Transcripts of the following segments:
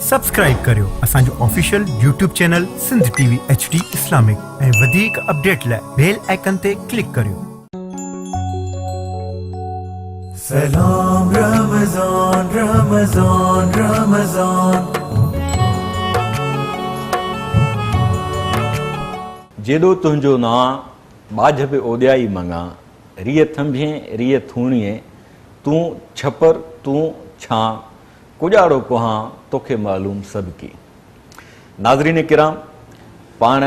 Subscribe करियो असांजो official YouTube channel Sindh TV HD Islamic ऐं वधीक अपडेट लाइ बेल आइकन ते क्लिक करियो। सलाम रमज़ान रमज़ान रमज़ान। जेॾो तुंहिंजो ना बाझ पे ओॾियाई मंगा रिय थंभिए रिय थूणिए तूं छपर तूं छा कुॼाड़ो कुहां तोखे मालूम सबकी। नाज़रीन किराम, पाण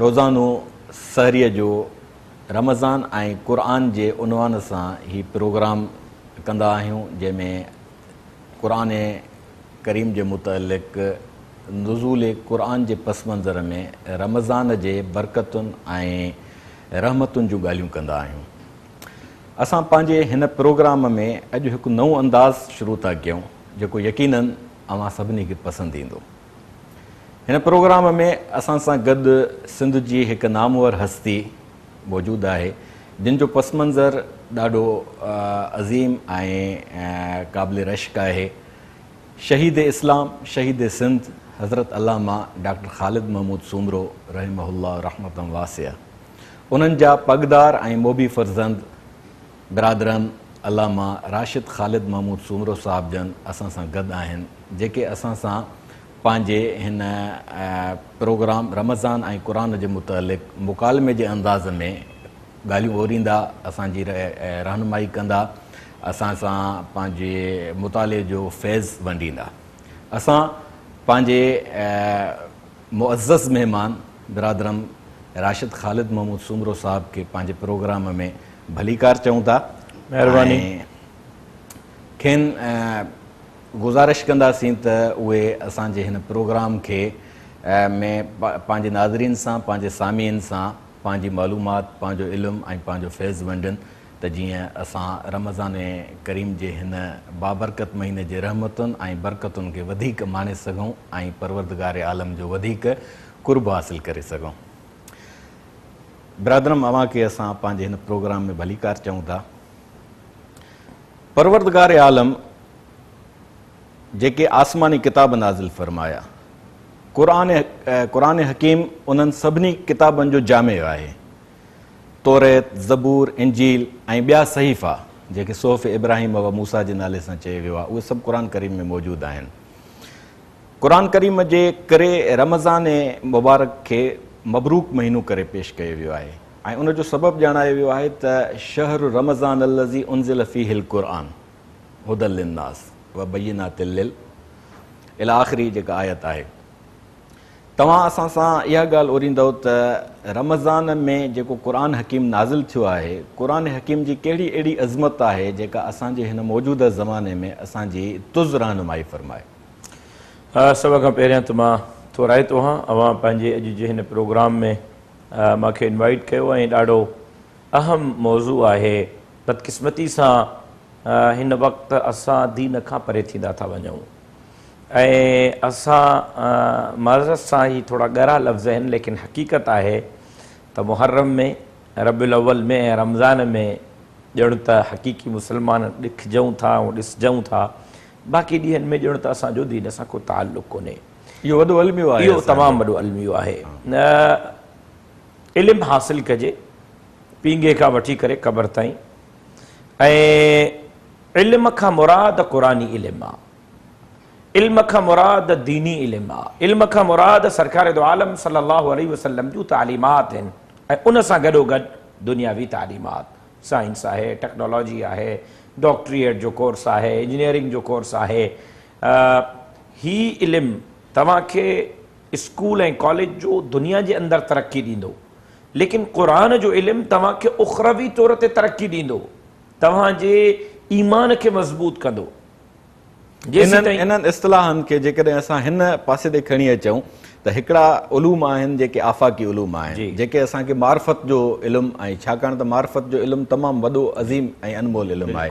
रोज़ानो सहरीअ जो रमज़ान ऐं क़ुरान जे उनवान सां ही प्रोग्राम कंदा आहियूं, जंहिंमें क़ुरान करीम जे मुतअलिक़ नुज़ूल क़ुरान जे पस मंज़र में रमज़ान जे बरकतुनि ऐं रहमतुनि जूं ॻाल्हियूं कंदा आहियूं। असां पंहिंजे हिन प्रोग्राम में अॼु हिकु नओं अंदाज़ शुरू था कयूं जेको यकीनन अवां सभिनी खे पसंदि ईंदो। हिन प्रोग्राम में असां सां गॾु सिंध जी हिकु नामवर हस्ती मौजूदु आहे, जिन जो पस मंज़र ॾाढो अज़ीम ऐं क़ाबिल रश्क आहे। शहीद इस्लाम, शहीद सिंध हज़रत अल्लामा डॉक्टर ख़ालिद महमूद सूमरो रहमहुल्लाह रहमतन वासिया, उन्हनि जा पगदार ऐं मोबी फ़र्ज़ंद बिरादरन अल्लामा राशिद ख़ालिद महमूद सूमरो साहिब जन असां सां गॾु आहिनि, जेके असां सां पंहिंजे हिन प्रोग्राम रमज़ान ऐं क़ुरान जे मुतअलिक़ मुकालमे जे अंदाज़ में ॻाल्हियूं ओरींदा, असांजी रहनुमाई कंदा, असां सां पंहिंजे मुताले जो फैज़ वंडींदा। असां पंहिंजे मुअज़्ज़ज़ महिमान बिरादरन राशिद ख़ालिद महमूद सूमरो साहिब खे पंहिंजे प्रोग्राम में भलीकार चऊं था। महिरबानी। खेनि गुज़ारिश कंदासीं त उहे असांजे हिन प्रोग्राम खे में पंहिंजे नाज़रीन सां, पंहिंजे सामीन सां पंहिंजी मालूमात, पंहिंजो इल्मु ऐं पंहिंजो फैज़ वंडनि, त जीअं असां रमज़ान करीम जे हिन बाबरकत महीने जे रहमतुनि ऐं बरकतुनि खे वधीक माणे सघूं ऐं परवरदिगार आलम जो वधीक कुर्ब हासिल करे सघूं। बिरादरम, अव्हां खे असां पंहिंजे हिन प्रोग्राम में भलीकार चऊं था। परवरदिगार आलम जेके आसमानी किताब नाज़िल फ़रमाया, क़ुरान हकीम उन्हनि सभिनी किताबनि जो जामे आहे। तौरेत, ज़बूर, इंजील ऐं ॿिया सहीफ़ा जेके सोफ़ इब्राहिम व मूसा जे नाले सां चयो वियो आहे, उहे सभु क़ुरान करीम में मौजूदु आहिनि। क़ुरान करीम जे करे रमज़ान मुबारक खे मबरूक महीनो करे पेश कयो वियो आहे ऐं उनजो सबबु ॼाणायो वियो आहे त शहर रमज़ान अल्लज़ी उनज़िल फ़ीहिल क़ुरान हुदल लिन्नास व बय्यिनातिल लिल इला आख़िरी जेका आयत आहे। तव्हां असां सां इहा ॻाल्हि ओरींदव त रमज़ान में जेको क़ुरान हकीम नाज़िल थियो आहे, क़ुरान हकीम जी कहिड़ी अहिड़ी अज़मत आहे जेका असांजे हिन मौजूदा ज़माने में असांजी तुज़ रहनुमाई फ़रमाए। सभ खां पहिरियां त मां थोराए थो हा, अवां पंहिंजे अॼु जे हिन प्रोग्राम में मूंखे इनवाइट कयो ऐं ॾाढो अहम मौज़ू आहे। बदकिस्मती सां हिन वक़्तु असां दीन खां परे थींदा था वञूं ऐं असां माज़रत सां ही थोरा ॻरा लफ़्ज़ आहिनि, लेकिन हक़ीक़त आहे त मुहर्रम में, रबिउल अव्वल में ऐं रमज़ान में ॼण त हक़ीक़ी मुस्लमान ॾिखजूं था ऐं ॾिसजूं था। बाक़ी ॾींहंनि में ॼण त असांजो दीन सां को ताल्लुक़ कोन्हे। इहो वॾो अलमियो आहे, इहो तमामु वॾो अलमियो आहे। इल्मु हासिलु कजे पींगे खां वठी करे क़बर ताईं, ऐं इल्म खां मुराद क़ुरानी इल्मु आहे, इल्म खां मुराद दीनी इल्मु आहे, इल्म खां मुराद सरकार दो आलम सल्लल्लाहु अलैहि वसल्लम जूं तालीमात आहिनि ऐं उन सां गॾोगॾु दुनियावी तालीमात, साइंस आहे, टेक्नोलॉजी आहे, डॉक्टरीएट जो कोर्स आहे, इंजीनियरिंग जो कोर्स आहे। ही इल्मु तव्हांखे स्कूल ऐं कॉलेज जो दुनिया जे अंदरि तरक़ी ॾींदो, लेकिन क़ुरान जो इल्मु तव्हांखे उख़रवी तौर ते तरक़ी ॾींदो, तव्हांजे ईमान खे मज़बूत कंदो। इन्हनि इस्तिलाहनि खे जेकॾहिं असां हिन पासे ॾे खणी अचूं त हिकिड़ा उलूम आहिनि जेके आफ़ाक़ी उलूम आहिनि, जेके असांखे मार्फत जो इल्मु ऐं छाकाणि त मार्फत जो इल्मु तमामु वॾो अज़ीम ऐं अनमोल इल्मु आहे।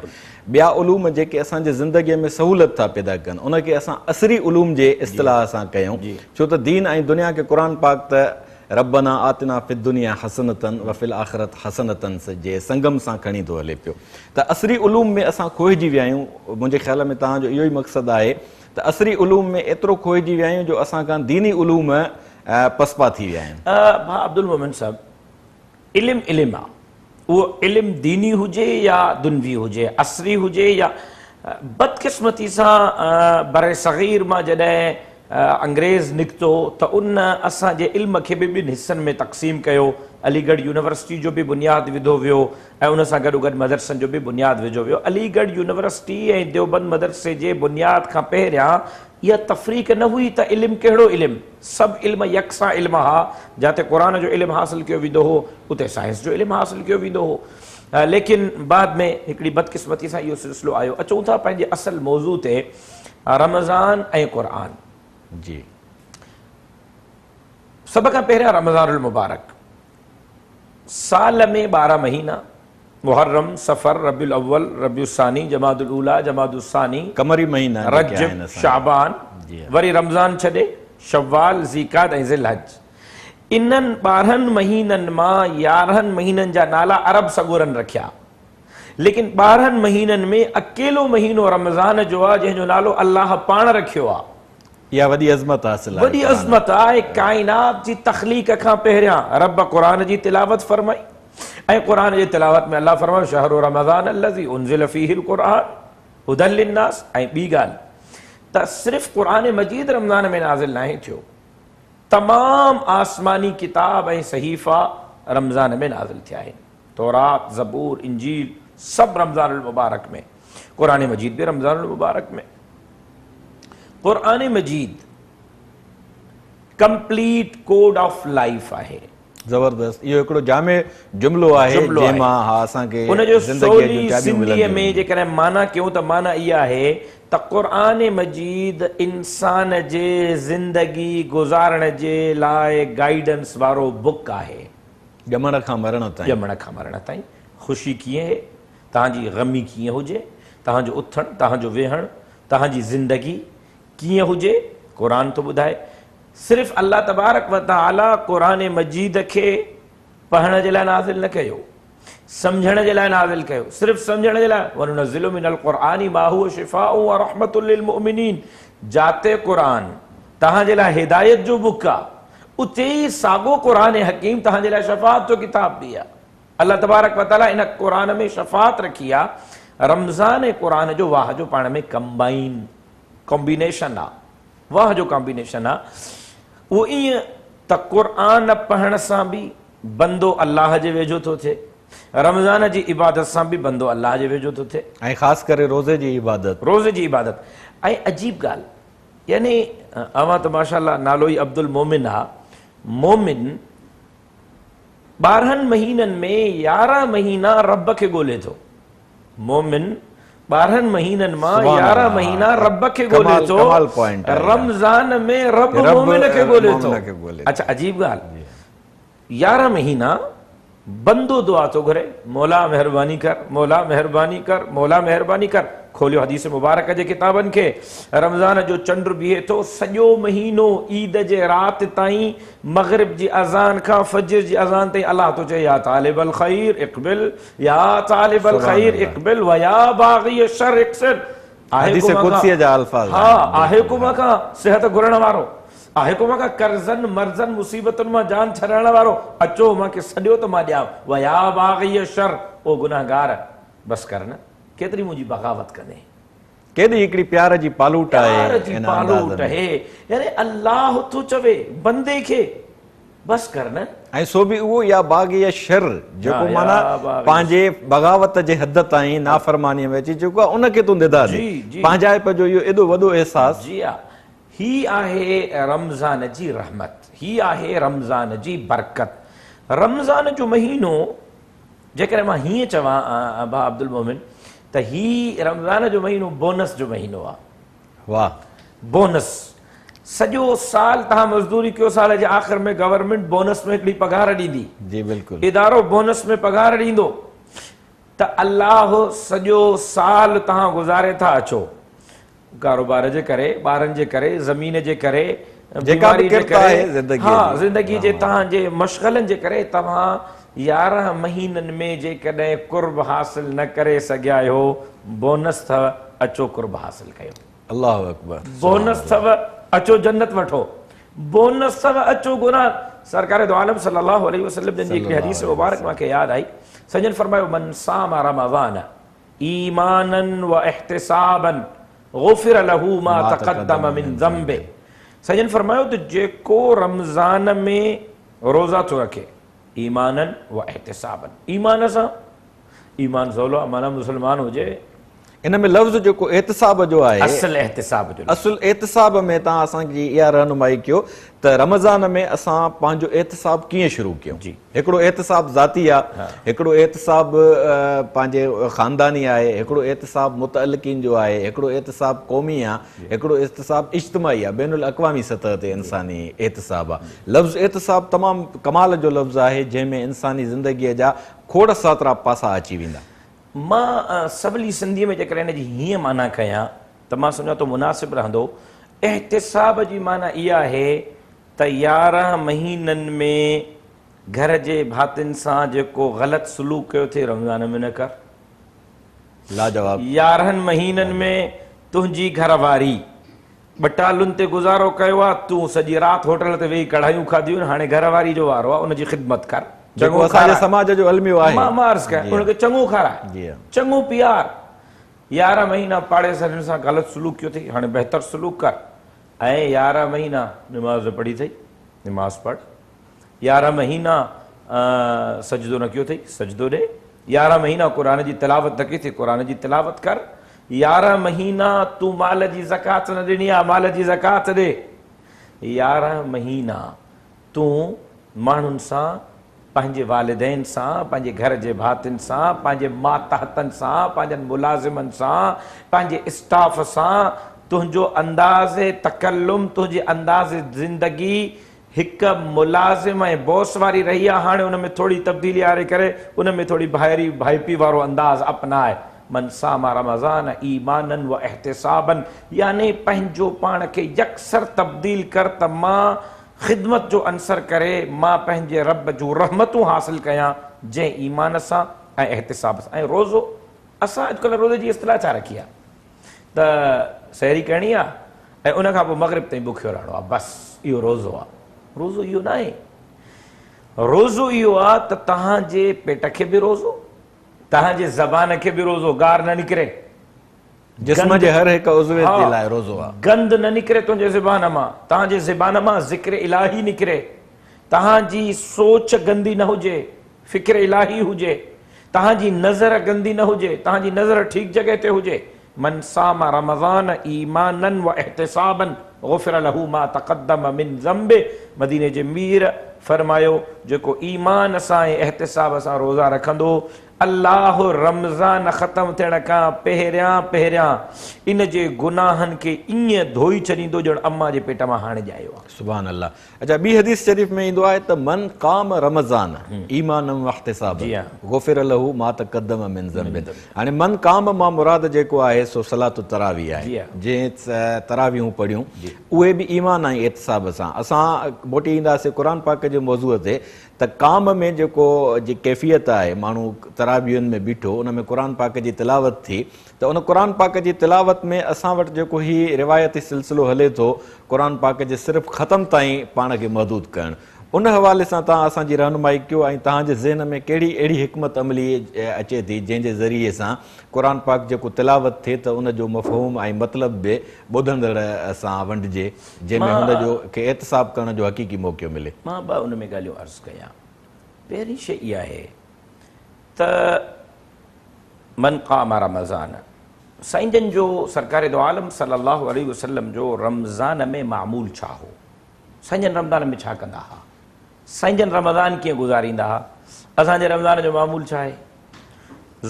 ॿिया उलूम जेके असांजे ज़िंदगीअ में सहूलियत था पैदा कनि, उनखे असां असरी उलूम जे इस्तिलाह सां कयूं, छो त दीन ऐं दुनिया खे क़ुरान पाक त रब्बना आतिना फिद दुनिया हसनतन व फिल आख़िरत हसनतन जे संगम सां खणी थो हले पियो। त असरी उलूम में असां खोहिजी विया आहियूं। मुंहिंजे ख़्याल में तव्हांजो इहो ई मक़सदु आहे त असरी उलूम में एतिरो खोइजी विया आहियूं जो असां खां दीनी उलूम पसपा थी विया आहिनि। भाउ अब्दुल मोमिन साहब, इल्मु इल्मु आहे, उहो इल्मु दीनी हुजे या दुनवी हुजे, असरी हुजे या बदकिस्मती सां बर सग़ीर मां जॾहिं अंग्रेज़ निकितो त उन असांजे इल्म खे बि ॿिनि हिसनि में तक़सीम कयो। अलीगढ़ यूनिवर्सिटी जो बि बुनियादु विधो वियो ऐं उन सां गॾोगॾु मदरसनि जो बि बुनियादु विझो वियो। अलीगढ़ यूनिवर्सिटी ऐं देवबंद मदरसे जे बुनियाद खां पहिरियां इहा तफ़रीक़ न हुई त इल्मु कहिड़ो इल्मु, सभु इल्म यकसां इल्म हा। जिते क़ुरान जो इल्मु हासिलु कयो वेंदो हो उते साइंस जो इल्मु हासिलु कयो वेंदो हो। लेकिन बाद में हिकिड़ी बदकिस्मती सां इहो सिलसिलो आयो। अचूं था पंहिंजे असल मौज़ू ते, रमज़ान ऐं क़ुरान। जी, सभ खां पहिरियां रमज़ानुल मुबारक, साल में 12 महीना, मुहर्रम, सफ़र, रबीउल अव्वल, रबीउल सानी, जमादुल ऊला, जमादुल सानी, कमरी महीना, रजब, शाबान, वरी रमज़ान छॾे शव्वाल, ज़ीक़ात ऐं ज़िलहज। इन्हनि 12 महीननि मां 11 महीननि जा नाला अरब सगोरनि रखिया, लेकिन 12 महीननि में अकेलो महीनो रमज़ान जो आहे जंहिंजो नालो अल्लाह पाण रखियो आहे। इहा वॾी अज़मत हासिल आहे, वॾी अज़मत आहे। काइनात जी तख़लीक़ खां पहिरियां रब क़ुरान जी तिलावत फरमाई ऐं क़ुरान जी तिलावत में अल्लाह फरमायो शहरु रमज़ान अल्लज़ी उनज़िल फ़ीहिल क़ुरआन हुदल लिन्नास। ऐं ॿी ॻाल्हि त सिर्फ़ु क़ुरान मजीद रमज़ान में नाज़िल नाहे थियो, तमामु आसमानी किताब ऐं सहीफ़ा रमज़ान में नाज़िल थिया आहिनि। तौरात, ज़बूर, इंजील सभु रमज़ानुल मुबारक में, क़ुरान मजीद बि रमज़ानुल मुबारक में। क़ुरान मजीद कंप्लीट कोड ऑफ लाइफ आहे। ज़बरदस्त, इहो हिकिड़ो जामे जुमिलो आहे जंहिंमां असांखे उनजो सवली सिंधीअ में जेकॾहिं माना कयूं त माना इहा आहे त क़ुरान मजीद इंसान जे ज़िंदगी गुज़ारण जे लाइ गाइडेंस वारो बुक आहे। ॼमण खां मरण ताईं, ॼमण खां मरण ताईं। ख़ुशी कीअं आहे, तव्हांजी ग़मी कीअं हुजे, तव्हांजो उथणु, तव्हांजो वेहणु, तव्हांजी ज़िंदगी कीअं हुजे, क़ुरान थो ॿुधाए। सिर्फ़ु अल्लाह तबारक व तआला क़ुरान मजीद खे पढ़ण जे लाइ नाज़िल न कयो, सम्झण जे लाइ नाज़िल कयो। सिर्फ़ु सम्झण जे लाइ, वनुनज़्ज़िलु मिनल क़ुरआनि मा हुव शिफ़ाउ व रहमतुल लिल मुमिनीन। जाते क़ुरान तव्हांजे लाइ हिदायत जो बुक आहे, उते ई साॻियो क़ुरान हकीम तव्हांजे लाइ शफ़ाअत जो किताब बि आहे। अल्लाह तबारक व तआला इन क़ुरान में शफ़ाअत रखी आहे। रमज़ान ऐं क़ुरान जो वाह जो पाण में कॉम्बिनेशन आहे, वाह जो कॉम्बिनेशन आहे। उहो ईअं त क़ुरान पढ़ण सां बि बंदो अल्लाह जे वेझो थो थिए, रमज़ान जी इबादत सां बि बंदो अल्लाह जे वेझो थो थिए, ऐं ख़ासि करे रोज़े जी इबादत। रोज़े जी इबादत। ऐं अजीब ॻाल्हि, यानी अवां त माशाअल्लाह नालो ई अब्दुल मोमिन आहे। मोमिन 12 महीननि में 11 महीना रब खे ॻोल्हे थो। मोमिन 12 महीननि मां 11 महीना रब खे ॻोल्हे थो। रमज़ान में रब मोमिन खे ॻोल्हे थो। अच्छा, अजीब ॻाल्हि, 11 महीना बंदो दुआ थो घुरे, मौला महिरबानी कर, मौला महिरबानी कर, मौला महिरबानी कर। खोलियो हदीस मुबारक जे किताबनि खे, रमज़ान जो चंड बीहे थो सॼो महीनो ईद जे राति ताईं, मग़रिब जी अज़ान खां फजर जी अज़ान ताईं अल्लाह थो चए या तालिबल ख़ैर इक़बिल, या तालिबल ख़ैर इक़बिल व या बाग़ी शर इक़सिर। हदीस कुदसी जा अल्फाज़। हा, आहे को मां सिहत घुरण वारो, आहे को मां कर्ज़न मर्ज़न मुसीबतुनि मां जान छॾाइण वारो, अचो मूंखे सॼो त मां ॾियां। व या बाग़ी शर, ओ गुनाहगार बस कर न, केतिरी मुंहिंजी बग़ावत कंदे। केॾी हिकिड़ी प्यार जी पालूट आहे, यानी अल्लाह थो चवे बंदे खे बस कर न। ऐं सो बि उहो या बाग़ी शर जेको माना पंहिंजे बग़ावत जे हद ताईं नाफ़रमानीअ में अची चुको आहे, उनखे तूं निदा ॾे। पंहिंजाइप जो इहो एॾो वॾो अहसास। जी हा, ही आहे रमज़ान जी रहमत, ही आहे रमज़ान जी बरकत। रमज़ान जो महीनो जेकॾहिं मां हीअं चवां भाउ अब्दुल मोमिन त ही रमज़ान जो महीनो बोनस जो महीनो आहे। वाह, बोनस। सॼो साल तव्हां मज़दूरी कयो, साल जे आख़िर में गवर्नमेंट बोनस में हिकिड़ी पघार ॾींदी। जी बिल्कुलु, इदारो बोनस में पघार ॾींदो त अल्लाह सॼो साल तव्हां गुज़ारे था अचो, कारोबार जे करे, ॿारनि जे करे, ज़मीन जे करे, बीमारी जे करे, हा ज़िंदगी जे तव्हांजे मशग़लनि जे करे तव्हां 11 महीननि में जेकॾहिं कुर्ब हासिल न करे सघिया आहियो, बोनस अथव, अचो कुर्ब हासिल कयो। अल्लाहु अकबर। बोनस अथव अचो जन्नत वठो, बोनस अथव अचो गुनाह। सरकार दो आलम सल्लल्लाहु अलैहि वसल्लम जी हिकिड़ी हदीस मुबारक मूंखे यादि आई। सजन फरमायो मन साम रमज़ान ईमानन व इहतिसाबन गुफ़िर लहू मा तक़द्दम मिन ज़ंबे। सजन फरमायो त जेको रमज़ान में रोज़ा थो रखे ईमानन व इहतिसाबन, ईमान सां, ईमान सवलो माना मुस्लमान हुजे, इन में लफ़्ज़ जेको एहतिसाब जो आहे, असल एहतिसाब जो असुल एहतिसाब में तव्हां असांजी इहा रहनुमाई कयो त रमज़ान में असां पंहिंजो एहतिसाब कीअं शुरू कयूं। जी। हिकिड़ो एहतिसाब ज़ाती आहे, हिकिड़ो एहतिसाब पंहिंजे ख़ानदानी आहे, हिकिड़ो एहतिसाब मुतअल्लिक़ीन जो आहे, हिकिड़ो एहतिसाब क़ौमी आहे, हिकिड़ो एहतिसाब इज्तिमाई आहे, बैनुल अक़वामी सतह ते इंसानी एहतिसाब आहे। लफ़्ज़ एहतिसाब तमामु कमाल जो लफ़्ज़ आहे जंहिंमें इंसानी ज़िंदगीअ जा खोड़ सातरा पासा अची वेंदा। मां सवली सिंधीअ में जेकर हिन जी हीअं माना कयां त मां सम्झां थो मुनासिबु रहंदो। एहतिसाब जी माना इहा आहे त 11 महीननि में घर जे भातियुनि सां जेको ग़लति सलूक कयो थिए रमज़ान में न कर। लाजवाब। 11 महीननि में तुंहिंजी घरवारी बटालुनि ते गुज़ारो कयो आहे, तूं सॼी राति होटल ते वेही कढ़ायूं खाधियूं, हाणे घरवारी जो वारो आहे, उनजी ख़िदमत कर, जेको असांजे समाज जो अलमियो आहे, उनखे चङो खाराए, चङो प्यार। 11 महीना पाड़े सॼण सां ग़लति सलूक कयो अथई, हाणे बहितर सलूक कर। ऐं 11 महीना निमाज़ पढ़ी अथई, निमाज़ पढ़। 11 महीना सजदो न कयो अथई, सजदो ॾे। 11 महीना क़ुरान जी तिलावत न कई अथई, क़ुरान जी तिलावत कर। 11 महीना तूं माल जी ज़कात न ॾिनी आहे, माल जी ज़कात ॾे। 11 महीना तूं माण्हुनि सां, पंहिंजे वालिदैन सां, पंहिंजे घर जे भातियुनि सां, पंहिंजे मातहतनि सां, पंहिंजनि मुलाज़िमनि सां, पंहिंजे स्टाफ सां, तुंहिंजो अंदाज़ तकल्लुम, तुंहिंजी अंदाज़ ज़िंदगी हिकु मुलाज़िम ऐं बॉस वारी रही आहे, हाणे उन में थोरी तब्दीली आणे करे उन में थोरी भाइपी वारो अंदाज़ अपनाए। मन सामा रमज़ान ईमानन व एहतिसाबन, यानी पंहिंजो पाण खे यकसर तब्दील कर त मां ख़िदमत जो अंसर करे मां पंहिंजे रब जूं रहमतूं हासिल कयां, जंहिं ईमान सां ऐं एहतिसाब सां। ऐं रोज़ो, असां अॼुकल्ह रोज़े जी इस्तिलाह छा रखी आहे त सहरी करणी आहे ऐं उन खां पोइ मग़रिब ताईं बुखियो रहणो आहे, बसि इहो रोज़ो आहे। रोज़ो इहो न आहे। रोज़ो इहो आहे त तव्हांजे पेट खे बि रोज़ो, तव्हांजे ज़बान खे बि रोज़ो, गार न निकिरे, जिस्म जे हर हिकु उज़वे जे लाइ रोज़ो आहे, गंद न निकिरे तुंहिंजे ज़बान मां, तव्हांजे ज़बान मां ज़िक्र इलाही निकिरे, तव्हांजी सोच गंदी न हुजे, फ़िक्र इलाही हुजे, तव्हांजी नज़र गंदी न हुजे, तव्हांजी नज़र ठीक जॻह ते हुजे। मन सामा रमज़ान ईमानन व एहतिसाबन गुफ़िर लहू मा तक़द्दम मिन ज़ंबे। मदीने जे मीर फरमायो जेको ईमान सां ऐं एहतिसाब सां रोज़ा रखंदो, अल्लाह रमज़ान ख़त्म थियण खां पहिरियां इन जे गुनाहनि खे ईअं धोई छॾींदो ॼण अम्मा जे पेट मां हाणे ॼायो आहे। सुभान अल्लाह। अच्छा, ॿी हदीस शरीफ़ में ईंदो आहे त मन क़ाम रमज़ान ईमानन व इहतिसाबन गुफ़िर लहू मा तक़द्दम मिन ज़ंबे। हाणे मन क़ाम मां मुराद जेको आहे सो सलात तरावी आहे, जंहिं तरावियूं पढ़ियूं उहे बि ईमान ऐं एहतिसाब सां। असां मोटी ईंदासीं क़ुरान पाक जे मौज़ूअ ते त काम में जेको जी कैफ़ियत आहे, माण्हू तरावियुनि में बीठो, उन में क़ुरान पाक जी तिलावत थी, त उन क़ुरान पाक जी तिलावत में असां वटि जेको हीउ रिवायती सिलसिलो हले थो क़ुरान पाक जे सिर्फ़ु ख़तम ताईं पाण खे महदूद करणु, उन हवाले सां तव्हां असांजी रहनुमाई कयो ऐं तव्हांजे ज़हन में कहिड़ी अहिड़ी हिकमत अमली अचे थी जंहिंजे ज़रिए सां क़ुरान पाक जेको तिलावत थिए त उन जो मफ़हूम ऐं मतिलबु बि ॿुधंदड़ सां वंडिजे, जंहिंमें हुनजो खे एहतिसाब करण जो हक़ीक़ी मौक़ो मिले। मां ॿ उन में ॻाल्हियूं अर्ज़ु कयां। पहिरीं शइ इहा आहे त मन क़ाम रमज़ान, साईं जन जो सरकार दो आलम सल्लल्लाहु अलैहि वसल्लम जो रमज़ान में मामूल छा हो, साईं जन रमज़ान में छा कंदा हुआ, साईं जन रमज़ान कीअं गुज़ारींदा हुआ। असांजे रमज़ान जो मामूल छा आहे,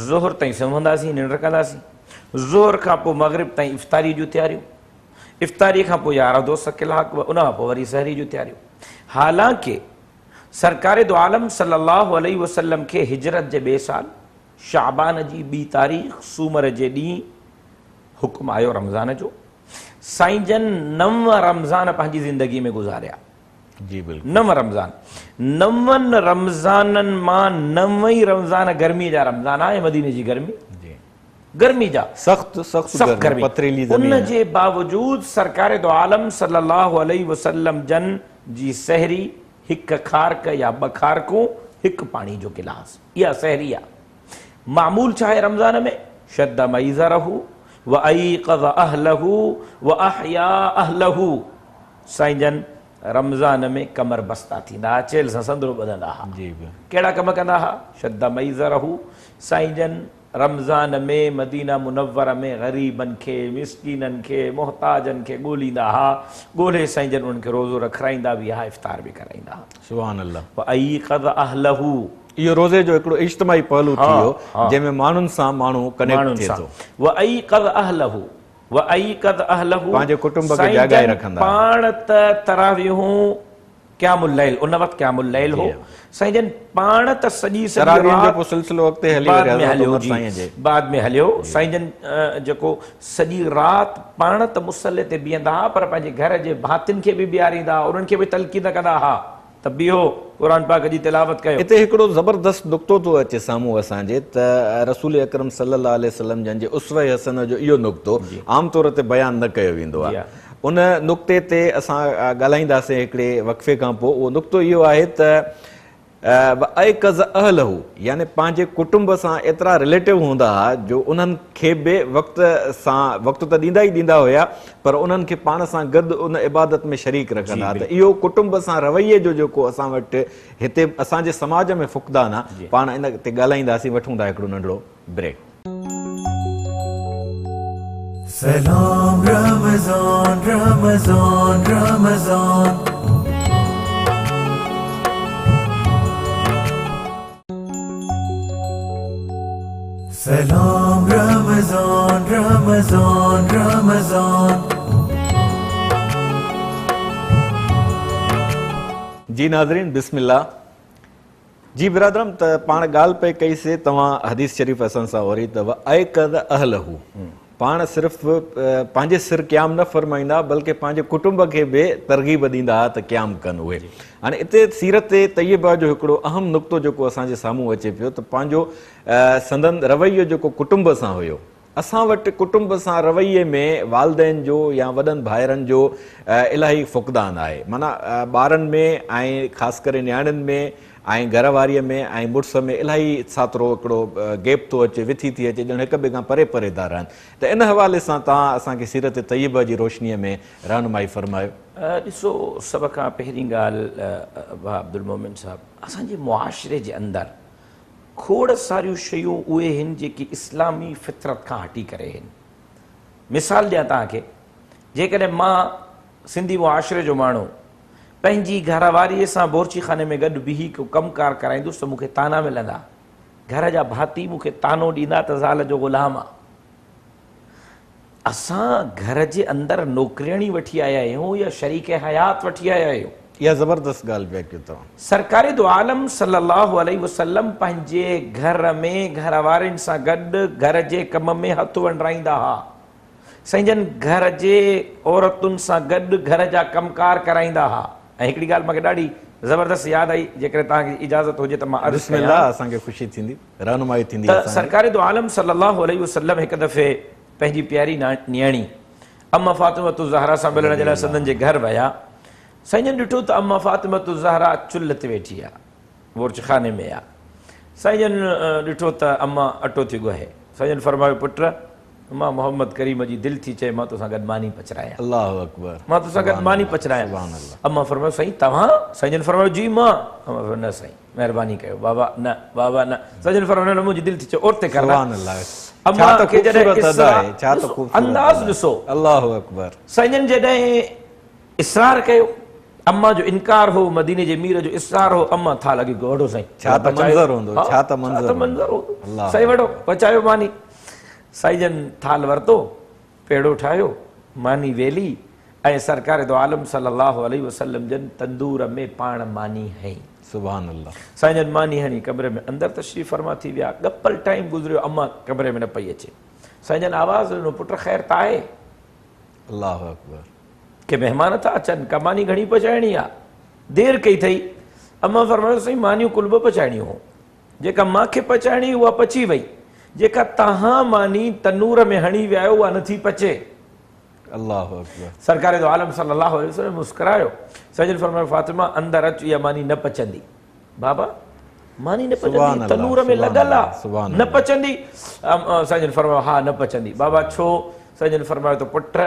ज़ोहर ताईं सुम्हंदासीं, निंड कंदासीं, ज़ोहर खां पोइ मग़रिब ताईं इफ़्तारी जूं तयारियूं, इफ़्तारी खां पोइ 11 दोस्त कलाक, उन खां पोइ वरी सहरी जूं तयारियूं। हालांकि सरकार दो आलम सल्लल्लाहु अलैहि वसल्लम खे हिजरत जे ॿिए साल शाबान जी 2 तारीख़ सूमर जे ॾींहुं हुकुम आयो रमज़ान जो। साईं जन 9 रमज़ान पंहिंजी ज़िंदगी में गुज़ारिया। जी बिल्कुलु, 9 रमज़ान, 9 रमज़ाननि मां 9 ई रमज़ान गर्मीअ जा रमज़ान आहे, मदीने जी गर्मी। गर्मी जा सख्त सख्त सख्त गर्मी, पथरीली ज़मीन उन जे बावजूद सरकार दो आलम सल्लल्लाहु अलैहि वसल्लम जन जी सहरी हिक खारक या ब खारकूं हिक पानी जो गिलास, इहा सहरी आहे। मामूल छा आहे रमज़ान में? शद्द मईज़रहु व अयक़ज़ अहलहु व अहया अहलहु। साईं जन रमज़ान में कमर बस्ता थींदा, चेल सां संदरो ॿधंदा हुआ। जी कहिड़ा कम कंदा हुआ? शद्द मईज़रहु, साईं जन रमज़ान में मदीना मुनव्वर में ग़रीबनि खे, मिस्कीननि खे, मोहताजनि खे ॻोल्हींदा हुआ, ॻोल्हे साईं जन उन्हनि खे रोज़ो रखाईंदा बि हुआ, इफ़्तार बि कराईंदा हुआ। सुभान अल्लाह। व अयक़ज़ अहलहु, इहो रोज़े जो हिकिड़ो इज्तिमाई पहलू थी वियो जंहिंमें माण्हुनि सां माण्हू कनेक्ट थिए थो। व अयक़ज़ अहलहु, व अयक़ज़ अहलहु, पंहिंजे कुटुंब खे जाॻाए रखंदा। पाण त तरावियूं क़यामुल लैल, उन वक़्तु क़यामुल लैल हो, साईं जन पाण त सॼी तरावीह जो सिलसिलो अॻिते हली हलियो, बाद में हलियो। साईं जन जेको सॼी राति पाण त मुसले ते बीहंदा हुआ, पर पंहिंजे घर जे भातियुनि खे बि बीहारींदा हुआ, उन्हनि खे बि तलक़ीन कंदा हुआ त बीहो क़ुरान पाक जी तिलावत कयो। हिते हिकिड़ो ज़बरदस्त नुक़्तो थो अचे साम्हूं असांजे त रसूल अकरम सल्लल्लाहु अलैहि वसल्लम जन जे उसवे हसन जो इहो नुक़्तो आम तौर ते बयानु न कयो वेंदो आहे। उन नुक़्ते ते असां ॻाल्हाईंदासीं हिकिड़े वक़फ़े खां पोइ। उहो नुक़्तो इहो आहे त अयक़ज़ अहलहु, यानी पंहिंजे कुटुंब सां एतिरा रिलेटिव हूंदा हुआ जो उन्हनि खे बि वक़्तु त ॾींदा ई ॾींदा हुया, पर उन्हनि खे पाण सां गॾु उन इबादत में शरीक रखंदा। त इहो कुटुंब सां रवैये जो जेको असां वटि हिते असांजे समाज में फुक़दान आहे, पाण इन ते ॻाल्हाईंदासीं। वठूं था हिकिड़ो नंढड़ो ब्रेक। सलाम रमज़ान रमज़ान रमज़ान, सलाम रमज़ान रमज़ान रमज़ान। जी नाज़रीन बिस्मिल्लाह। जी बिरादरम, त पाण ॻाल्हि पे कईसीं तव्हां हदीस शरीफ़ असां सां वरी त अयक़ज़ अहलहु, पाण सिर्फ़ु पंहिंजे सिर क़याम न फ़रमाईंदा बल्कि पंहिंजे कुटुंब खे बि तरग़ीब ॾींदा हुआ त क़याम कनि उहे। हाणे हिते सीरत तय्यबा जो हिकिड़ो अहम नुक़्तो जेको असांजे साम्हूं अचे पियो त पंहिंजो संदन रवैयो जेको कुटुंब सां हुयो। असां वटि कुटुंब सां रवैये में वालदेन जो या वॾनि भाइरनि जो इलाही फुक़दान आहे। माना ॿारनि में ऐं ख़ासि करे नियाणियुनि में ऐं घरवारीअ में ऐं मुड़ुस में इलाही सातिरो हिकिड़ो गैप थो अचे, विथी थी अचे, ॼण हिक ॿिए खां परे परे था रहनि। त इन हवाले सां तव्हां असांखे सीरत तय्यबा जी रोशनीअ में रहनुमाई फरमायो। ॾिसो, सभ खां पहिरीं ॻाल्हि वाह अब्दुल मोमिन साहब, असांजे मुआशिरे जे अंदरि खोड़ सारियूं शयूं उहे आहिनि जेकी इस्लामी फितरत खां हटी करे आहिनि। मिसाल ॾियां तव्हांखे, जेकॾहिं मां सिंधी मुआशिरे जो माण्हू पंहिंजी घरवारीअ सां बोरची खाने में गॾु बीही को कमकार कराईंदुसि त मूंखे ताना मिलंदा, घर जा भाती मूंखे तानो ॾींदा त ज़ाल जो ग़ुलाम आहे। असां घर जे अंदरि नौकिरियाणी वठी आया आहियूं या शरीक हयात वठी आया आहियूं। इहा ज़बरदस्त ॻाल्हि पिया कयो तव्हां। सरकार दो आलम सल्लल्लाहु अलैहि वसल्लम पंहिंजे घर में घर वारनि सां गॾु घर जे कम में हथु वंडराईंदा हुआ। साईं जन घर जे औरतुनि सां गॾु घर जा कमकार कराईंदा हुआ। ऐं हिकिड़ी ॻाल्हि मूंखे ॾाढी ज़बरदस्त यादि आई, जेकॾहिं तव्हांखे इजाज़त हुजे त मां अर्ज़ु कयां। असांखे ख़ुशी थींदी, रहनुमाई थींदी। त सरकार दो आलम सल्लल्लाहु अलैहि वसल्लम हिकु दफ़े पंहिंजी प्यारी नियाणी अम्मा फातिमतु ज़हरा सां मिलण जे लाइ संदन जे घर विया। साईं जन ॾिठो त अम्मा फातिमतु ज़हरा चुल्ह ते वेठी आहे, बोरच खाने में आहे। साईं जन ॾिठो त अम्मा अटो थी ॻोहे। साईं जन फरमायो, पुट मां मोहम्मद करीम जी दिलि थी चए मां तोसां गॾु मानी पचरायां। अल्लाहु अकबर। मां तोसां गॾु मानी पचरायां। अम्मा फरमायो, साईं तव्हां? साईं जन फरमायो, जी मां। अम्मा फरमायो, न साईं महिरबानी कयो, बाबा न, बाबा न। साईं जन फरमायो, न मुंहिंजी दिलि थी चए और ते कर। अम्मा खे जॾहिं अंदाज़ ॾिसो, अल्लाहु अकबर। साईं जन जॾहिं इसरार कयो, अम्मा जो इनकार हो, मदीने जे मीर जो इसरार हो, अम्मा था लॻी वठो साईं, छा त मंज़र हूंदो, छा त मंज़र हो। साईं वठो पचायो मानी। साईं जन थाल वरितो, पेड़ो ठाहियो, मानी वेली ऐं सरकार दो आलम सल्लल्लाहु अलैहि वसल्लम जन तंदूर में पाण मानी हई। सुभान अल्लाह। साईं जन मानी हणी कमरे में अंदरि तशरीफ़ फरमा थी विया। गपल टाइम गुज़रियो, अम्मा कमरे में न पई अचे। साईं जन आवाज़ ॾिनो, पुट ख़ैर त आहे? अल्लाहु अकबर। के महिमान था अचनि, का मानी घणी पचाइणी आहे? देरि कई अथई। अम्मा फरमायो, साईं मानियूं कुल ॿ पचाइणियूं हो, जेका मूंखे पचाइणी उहा पची वई, जेका तव्हां मानी तनूर में हणी विया आहियो उहा नथी पचे। अल्लाहु अकबर। सरकार दो आलम सल्लल्लाहु अलैहि वसल्लम मुस्कुरायो। सजन फरमायो फातिमा अंदर अच, इहा मानी न पचंदी। बाबा मानी न पचंदी, तनूर में लॻल आहे, न पचंदी। सजन फरमायो हा न पचंदी। बाबा छो? सजन फरमायो त पुट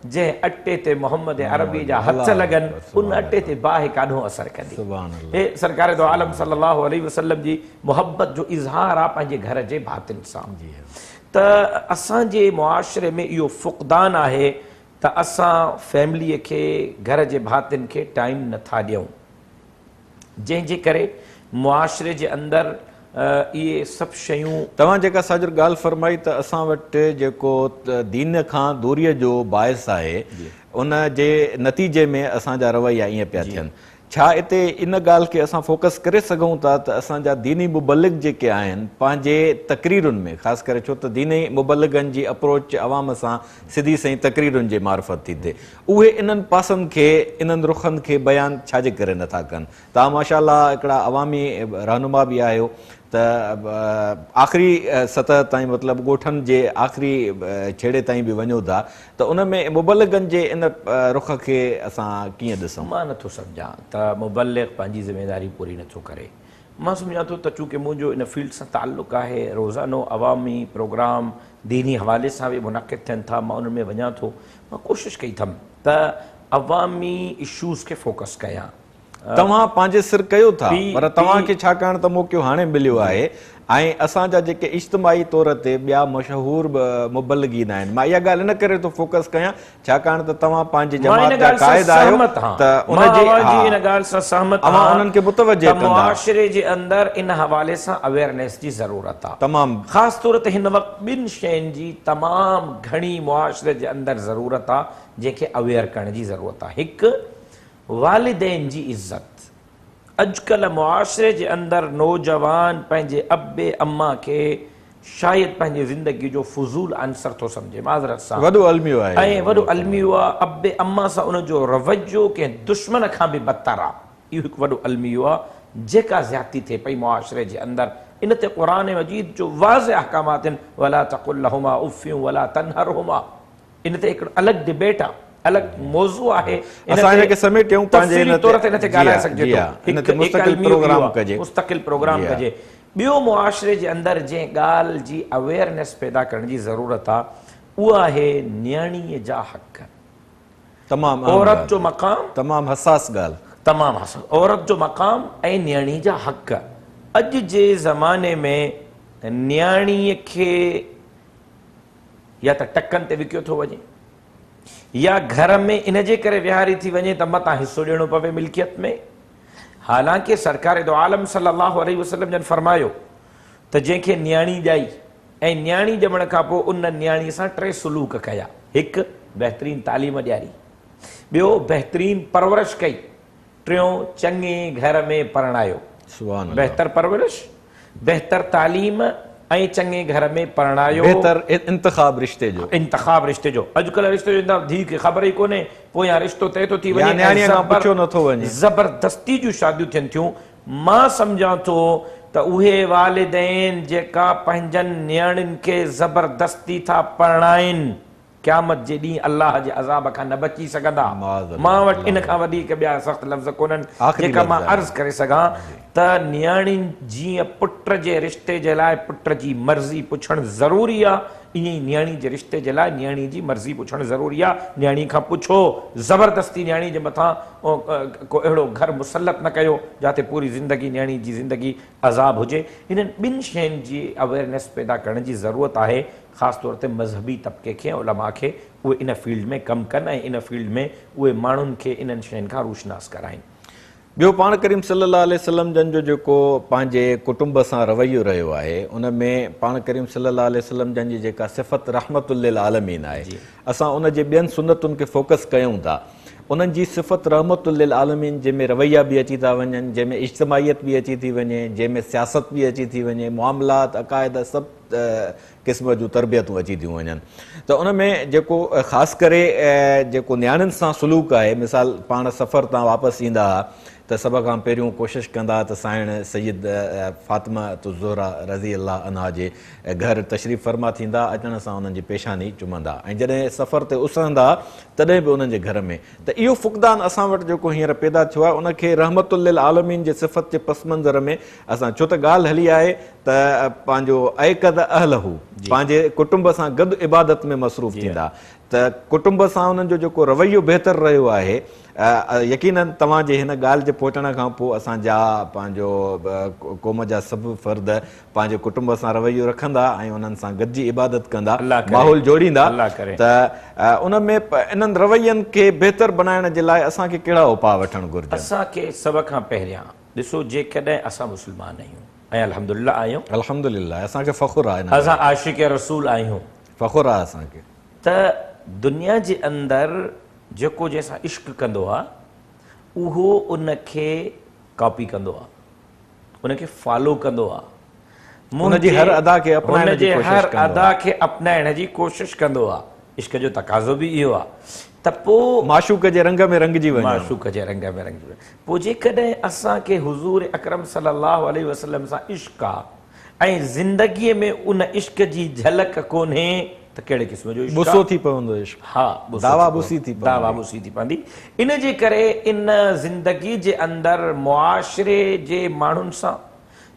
जंहिं अटे ते मोहम्मद अरबी जा हथ लॻनि उन अटे ते बाहि काॾो असर कंदी। हे सरकार दो आलम सल्लल्लाहु अलैहि वसल्लम जी मुहब्बत जो इज़हार आहे पंहिंजे घर जे भातिन सां। त असांजे मुआशरे में इहो फ़ुक़दान आहे त असां फैमिलीअ खे, घर जे भातिन खे टाइम नथा ॾियूं, जंहिंजे करे मुआशरे जे अंदरि इहे सभु शयूं। तव्हां जेका साजर ॻाल्हि फरमाई त असां वटि जेको दीन खां दूरीअ जो बाहिस आहे उन जे नतीजे में असांजा रवैया ईअं पिया थियनि। छा हिते इन ॻाल्हि खे असां फोकस करे सघूं था त असांजा दीनी मुबलिग जेके आहिनि पंहिंजे तक़रीरुनि में, ख़ासि करे छो त दीनी मुबलिगनि जी अप्रोच अवाम सां सिधी सही तक़रीरुनि जे मार्फत थी थिए, उहे इन्हनि पासनि खे, इन्हनि रुखनि खे बयानु छाजे करे नथा कनि? तव्हां माशाअल्लाह हिकिड़ा अवामी रहनुमा बि आहियो त आख़िरी सतह ताईं, मतिलबु ॻोठनि जे आख़िरी छेड़े ताईं बि वञो था, त उन में मुबलिगनि जे इन रुख खे असां कीअं ॾिसूं? मां नथो सम्झां त मुबलिग पंहिंजी ज़िमेदारी पूरी नथो करे। मां सम्झां थो त चूंकि मुंहिंजो इन फील्ड सां ताल्लुक़ आहे, रोज़ानो अवामी प्रोग्राम दीनी हवाले सां बि मुनक़िद थियनि था, मां उन में वञा थो। मां कोशिशि कई अथमि त अवामी इशूज़ खे फोकस कयां। तव्हां पंहिंजे सिर कयो था, पर तव्हांखे छाकाणि त मौक़ो हाणे मिलियो आहे ऐं असांजा जेके इज्तिमाही तौर ते ॿिया मशहूर मुबलिगीन आहिनि, मां इहा ॻाल्हि इन करे थो फोकस कयां छाकाणि त तव्हां पंहिंजे जमात जा क़ाइद आहियो त उन्हनि खे मुतवजह कंदा। मुआशरे जे अंदरि इन हवाले सां अवेयरनेस जी ज़रूरत आहे तमामु, ख़ासि तौर ते हिन वक़्तु ॿिनि शयुनि जी तमामु घणी मुआशरे जे अंदरि ज़रूरत आहे जंहिंखे अवेयर करण जी ज़रूरत आहे। हिकु वालिदैन जी इज़त। अॼुकल्ह मुआशरे जे अंदरि नौजवान पंहिंजे अबे अम्मा खे शायदि पंहिंजी ज़िंदगी जो फुज़ूल अंसर थो सम्झे, माज़रत सां वॾो अलमियो आहे ऐं वॾो अलमियो आहे। अबे अम्मा सां उनजो रवैयो कंहिं दुश्मन खां बि बदतर आहे। इहो हिकु वॾो अलमियो आहे जेका ज़्यादती थिए पई मुआशरे जे अंदरि। इन ते क़ुरान मजीद जो वाज़िह अहकामात आहिनि, वला तक़ुल लहुमा उफ़्फ़ियूं वला तनहरहुमा। इन ते हिकिड़ो अलॻि डिबेट आहे, अलॻि मौज़ू आहे, मुस्तक़िल प्रोग्राम कजे। ॿियो मुआशरे जे अंदरि जंहिं ॻाल्हि जी अवेयरनेस पैदा करण जी ज़रूरत आहे उहा आहे न्याणीअ जा हक़। तमामु औरत जो मक़ाम, तमामु हसास ॻाल्हि, तमामु हसास। औरत जो मक़ाम ऐं न्याणी जा हक़। अॼु जे ज़माने में न्याणीअ खे या त टकनि ते विकियो थो वञे या घर में इन जे करे विहारी थी वञे त मतां हिसो ॾियणो पवे मिल्कियत में। हालांकि सरकार दो आलम सल्लल्लाहु अलैहि वसल्लम जन फरमायो त जंहिंखे न्याणी ॼाई ऐं न्याणी ॼमण खां पोइ उन न्याणी सां 3 सुलूक कया। हिकु बहितरीन तालीम ॾियारी, ॿियो बहितरीन परवरिश कई, टियों चङे घर में परणायो। बहितर परवरिश, बहितर तालीम ऐं चङे घर में परणायो, बहितर इंतखाब रिश्ते जो, इंतखाब रिश्ते जो। अॼुकल्ह रिश्ते जो धीउ खे ख़बर ई कोन्हे, पोइ या रिश्तो तइ थो थी वञे, ज़बरदस्ती जूं शादियूं थियनि थियूं। मां सम्झां थो त उहे वालिदैन जेका पंहिंजनि नियाणियुनि खे ज़बरदस्ती था परणाइनि, क़यामत जे ॾींहुं अल्लाह जे अज़ाब खां न बची सघंदा। मां वटि इन खां वधीक ॿिया सख़्त लफ़्ज़ कोन्हनि जेका मां अर्ज़ु करे सघां त नियाणियुनि जीअं पुट जे रिश्ते जे लाइ पुट जी मर्ज़ी पुछणु ज़रूरी आहे, ईअं ई नियाणी जे रिश्ते जे लाइ नियाणी जी मर्ज़ी पुछणु ज़रूरी आहे। नियाणी खां पुछो, ज़बरदस्ती नियाणी जे मथां को अहिड़ो घर मुसलत न कयो जिते पूरी ज़िंदगी नियाणी जी ज़िंदगी अज़ाब हुजे। इन्हनि ॿिनि शयुनि जी अवेयरनेस पैदा करण जी ज़रूरत आहे, ख़ासि तौर ते मज़हबी तबिके खे, उलमा खे, उहे इन फील्ड में कमु कनि ऐं इन फील्ड में उहे माण्हुनि खे इन्हनि शयुनि खां रोशनास कराइनि। ॿियो पाण करीम सल्लल्लाहु अलैहि वसल्लम जन जो जेको पंहिंजे कुटुंब सां रवैयो रहियो आहे उन में पाण करीम सल्लल्लाहु अलैहि वसल्लम जन जी जेका सिफ़त रहमतुल लिल आलमीन आहे, असां उन जे ॿियनि सुन्नतुनि खे फोकस कयूं था। उन्हनि जी सिफ़त रहमतुल लिल आलमीन जंहिंमें रवैया बि अची था वञनि, जंहिंमें इज्तिमाहियत बि अची थी वञे, जंहिंमें सियासत बि अची थी वञे, मुआमलात, अक़ाइद, सभु क़िस्म जूं तरबियतूं अची थियूं वञनि। त उन में जेको ख़ासि करे जेको नियाणियुनि सां सलूक आहे, मिसाल पाण सफ़र तां वापसि ईंदा हुआ त सभ खां पहिरियों कोशिशि कंदा त साइण सैयद फ़ातिमा ज़ोहरा रज़ी अल्लाह अन्हा जे घर तशरीफ़ फरमा थींदा, अचण सां उन्हनि जी पेशानी चुमंदा ऐं जॾहिं सफ़र ते उसंदा तॾहिं बि उन्हनि जे घर में। त इहो फ़ुक़दान असां वटि जेको हींअर पैदा थियो आहे उनखे रहमतुल लिल आलमीन जे सिफ़त जे पस मंज़र में असां, छो त ॻाल्हि हली आहे त पंहिंजो ऐकद अहलहू पंहिंजे कुटुंब सां गॾु इबादत में मसरूफ़ थींदा, त कुटुंब सां उन्हनि जो जेको रवैयो बहितर रहियो आहे, यकीनन तव्हांजे हिन ॻाल्हि जे पहुचण खां पोइ असांजा पंहिंजो क़ौम जा सभु फ़र्द पंहिंजे कुटुंब सां रवैयो रखंदा ऐं उन्हनि सां गॾिजी इबादत कंदा, माहौल जोड़ींदा। त उन में इन्हनि रवैयनि खे बहितर बनाइण जे लाइ असांखे कहिड़ा उपाउ वठणु घुरिजनि? असांखे सभ खां पहिरियां ॾिसो, जेकॾहिं असां मुस्लमान आहियूं ऐं अल्हम्दुलिल्लाह आहियूं, अल्हम्दुलिल्लाह असांखे फ़ख़ुरु आहे, असां आशिक़ रसूल आहियूं, फ़ख़ुरु आहे असांखे। त दुनिया जे अंदरि जेको जंहिंसां इश्क कंदो आहे उहो उनखे कॉपी कंदो आहे, उनखे फॉलो कंदो आहे, हुनजी हर अदा खे अपनाइण जी कोशिश कंदो आहे। इश्क जो तक़ाज़ो बि इहो आहे त पोइ माशूक जे रंग में रंगजी वञे, माशूक जे रंग में रंगजी वञे। पोइ जेकॾहिं असांखे हुज़ूर अकरम सल्लल्लाहु अलैहि वसल्लम सां इश्क आहे ऐं ज़िंदगीअ में उन इश्क जी झलक कोन्हे त कहिड़े क़िस्म जो बुसो थी पवंदो इश्क, हा दावा बुसी थी पवंदी। इन जे करे इन ज़िंदगी जे अंदरि मुआशिरे जे माण्हुनि सां,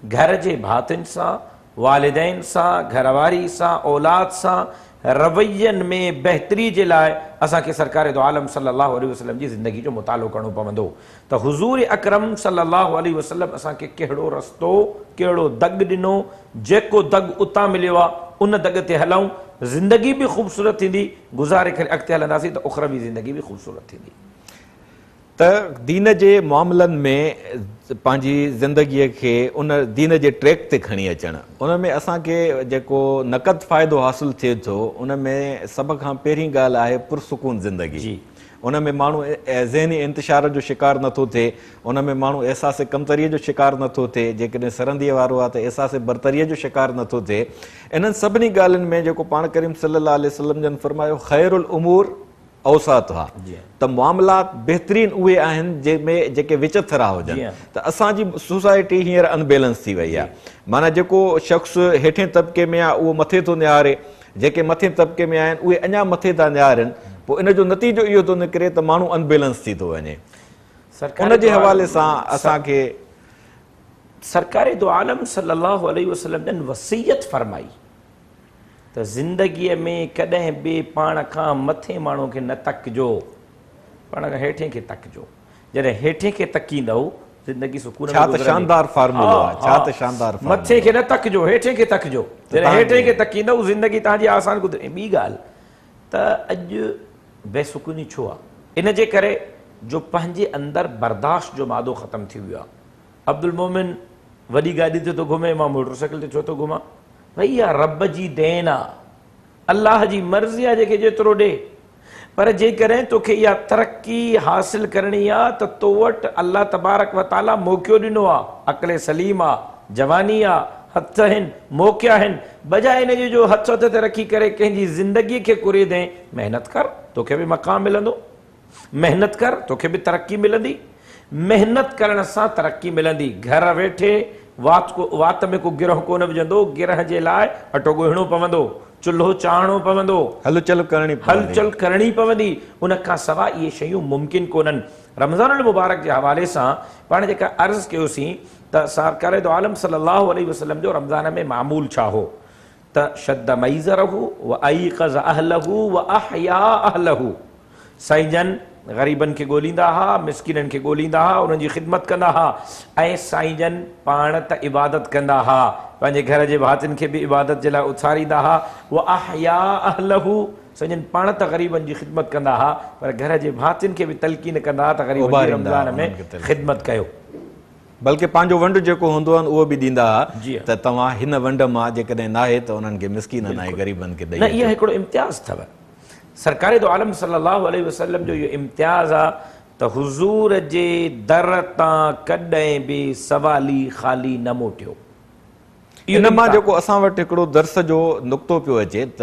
घर जे भातियुनि सां, वालिदैन सां, घरवारी सां, औलाद सां रवैयनि में बहितरी जे लाइ असांखे सरकार दो आलम सल्लल्लाहु अलैहि वसल्लम जी ज़िंदगी जो मुतालो करणो पवंदो। त हुज़ूर अकरम सल्लल्लाहु अलैहि वसल्लम असांखे कहिड़ो रस्तो, कहिड़ो दग ॾिनो, जेको दग उतां मिलियो आहे उन दग ते हलूं, ज़िंदगी बि ख़ूबसूरत थींदी, गुज़ारे करे अॻिते हलंदासीं त उखरवी ज़िंदगी बि ख़ूबसूरत थींदी। त दीन जे मामलनि में पंहिंजी ज़िंदगीअ खे उन दीन जे ट्रैक ते खणी अचणु, उन में असांखे जेको नक़द फ़ाइदो हासिलु थिए थो उन में सभ खां पहिरीं ॻाल्हि आहे पुरसुकून ज़िंदगी। उन में माण्हू ज़हनी इंतिशार जो शिकार नथो थिए, उन में माण्हू अहसास कमतरीअ जो शिकार नथो थिए, जेकॾहिं सरहंदीअ वारो आहे त अहसास बरतरीअ जो शिकार नथो थिए। इन्हनि सभिनी ॻाल्हियुनि में जेको पाण करीम सल्लल्लाहु अलैहि वसल्लम जन फरमायो ख़ैरुल उमूर औसात हा, त मामलात बहितरीन उहे आहिनि जंहिंमें जेके विचथरा हुजनि। त असांजी सोसाइटी हींअर अनबैलेंस थी वई आहे, माना जेको शख़्स हेठे तबिके में आहे उहो मथे थो निहारे, जेके मथे तबिके में आहिनि उहे अञा मथे था निहारनि, पोइ इन जो नतीजो इहो थो निकिरे त माण्हू अनबैलेंस थी थो वञे। उन जे हवाले सां असांखे सरकार दो आलम सल्लल्लाहु अलैहि वसल्लम जन वसीयत फरमाई त ज़िंदगीअ में कॾहिं बि पाण खां मथे माण्हू खे न तकिजो, पाण खां हेठे खे तकिजो। जॾहिं हेठे खे तकींदव ज़िंदगी सुकून में गुज़रंदी। शानदार फार्मूलो आहे, छा त शानदार। मथे खे न तकिजो, हेठे खे तकिजो। जॾहिं हेठे खे तकींदव ज़िंदगी तव्हांजी आसान गुज़रे। ॿी ॻाल्हि त अॼु बेसुकूनी छो आहे? इन जे करे जो पंहिंजे अंदरि बर्दाश्त जो मादो ख़तमु थी वियो आहे। अब्दुल मोमिन वॾी गाॾी ते थो घुमे, मां मोटरसाइकिल ते छो थो घुमां? भई इहा रब जी देन आहे, अलाह जी मर्ज़ी आहे जेके जेतिरो ॾे। पर जेकॾहिं तोखे इहा तरक़ी हासिल करणी आहे त तो वटि अलाह तबारक व ताला मौक़ियो ॾिनो आहे, अक़ल सलीम आहे, जवानी आहे, हथ आहिनि, मौक़िया आहिनि। बजाए इन जो हथ हथ ते रखी करे कंहिंजी ज़िंदगीअ खे कुरे दें, महिनत कर तोखे बि मक़ाम मिलंदो, महिनत कर तोखे बि तरक़ी मिलंदी, महिनत करण सां तरक़ी मिलंदी। घर वेठे वात में को गिरह कोन विझंदो, गिरह जे लाइ अटो ॻोहिणो पवंदो, चुल्हो चाढ़णो पवंदो, हलचल करणी पवंदी। उन खां सवाइ इहे शयूं मुमकिन कोन्हनि। रमज़ान मुबारक जे हवाले सां पाण जेका अर्ज़ु कयोसीं त सरकार दो आलम सल्लल्लाहु अलैहि वसल्लम जो रमज़ान में मामूल छा हो त शद्द मैज़रहु व अयक़ज़ अहलहु व अहया अहलहु। साईं जन ग़रीबनि खे ॻोल्हींदा हुआ, मिस्किननि खे ॻोल्हींदा हुआ, उन्हनि जी ख़िदमत कंदा हुआ ऐं साईं जन पाण त इबादत कंदा हुआ, पंहिंजे घर जे भातियुनि खे बि इबादत जे लाइ उथारींदा हुआ। व अहया अहलहु, साईं जन पाण त ग़रीबनि जी ख़िदमत कंदा हुआ पर घर जे भातियुनि खे बि तलक़ीन कंदा हुआ त ग़रीबनि जी रमज़ान में ख़िदमत कयो। बल्कि पंहिंजो वंड जेको हूंदो आहे उहो बि ॾींदा हुआ त तव्हां हिन वंड मां जेकॾहिं नाहे त उन्हनि खे मिस्कीननि ऐं ग़रीबनि खे ॾेई। न, इहो हिकिड़ो इम्तियाज़ अथव सरकार दो आलम सल्लल्लाहु अलैहि वसल्लम जो। इहो इम्तियाज़ आहे त हुज़ूर जे दर तां कॾहिं बि सवाली ख़ाली न मोटियो। इन मां जेको असां वटि हिकिड़ो दर्स जो नुक़्तो पियो अचे त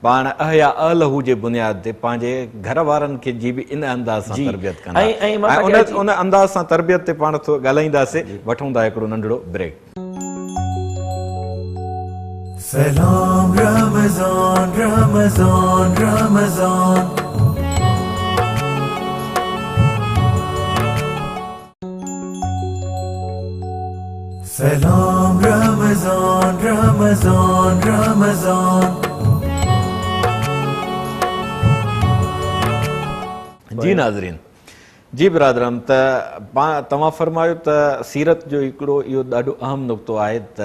पाण अहया अलहू जे बुनियाद ते पंहिंजे घर वारनि खे जी बि इन अंदाज़ सां तरबियत कंदा ऐं उन अंदाज़ सां तरबियत ते पाण ॻाल्हाईंदासीं। वठूं था हिकिड़ो नंढड़ो break. Salam Ramazan, Ramazan, Ramazan. Salam Ramazan, Ramazan, Ramazan. जी नाज़रीन, जी बिरादरम, त तव्हां फरमायो त सीरत जो हिकिड़ो इहो ॾाढो अहम नुक़्तो आहे त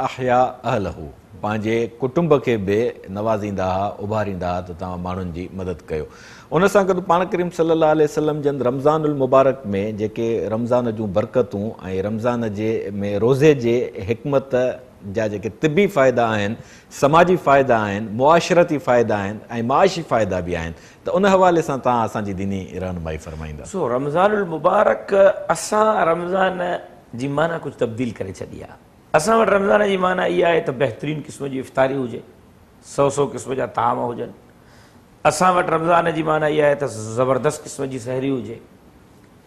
अहया अहलहू, पंहिंजे कुटुंब खे बि नवाज़ींदा हुआ, उभारींदा हुआ त तव्हां माण्हुनि जी मदद कयो। उन सां गॾु पाण करीम सल्लल्लाहु अलैहि वसल्लम जन रमज़ानुल मुबारक में जेके रमज़ान जूं बरकतूं ऐं रमज़ान जे में रोज़े जे हिकमत जा जेके तिबी फ़ाइदा आहिनि, समाजी फ़ाइदा आहिनि, मुआशरती फ़ाइदा आहिनि ऐं माशी फ़ाइदा बि आहिनि, त उन हवाले सां तव्हां असांजी दीनी रहनुमाई फरमाईंदा। सो रमज़ानुल मुबारक, असां रमज़ान जी माना कुझु तब्दील करे छॾी आहे। असां वटि रमज़ान जी माना इहा आहे त बहितरीनु क़िस्म जी इफ़्तारी हुजे, 100 क़िस्म जा ताम हुजनि। असां वटि रमज़ान जी माना इहा आहे त ज़बरदस्त क़िस्म जी सहरी हुजे,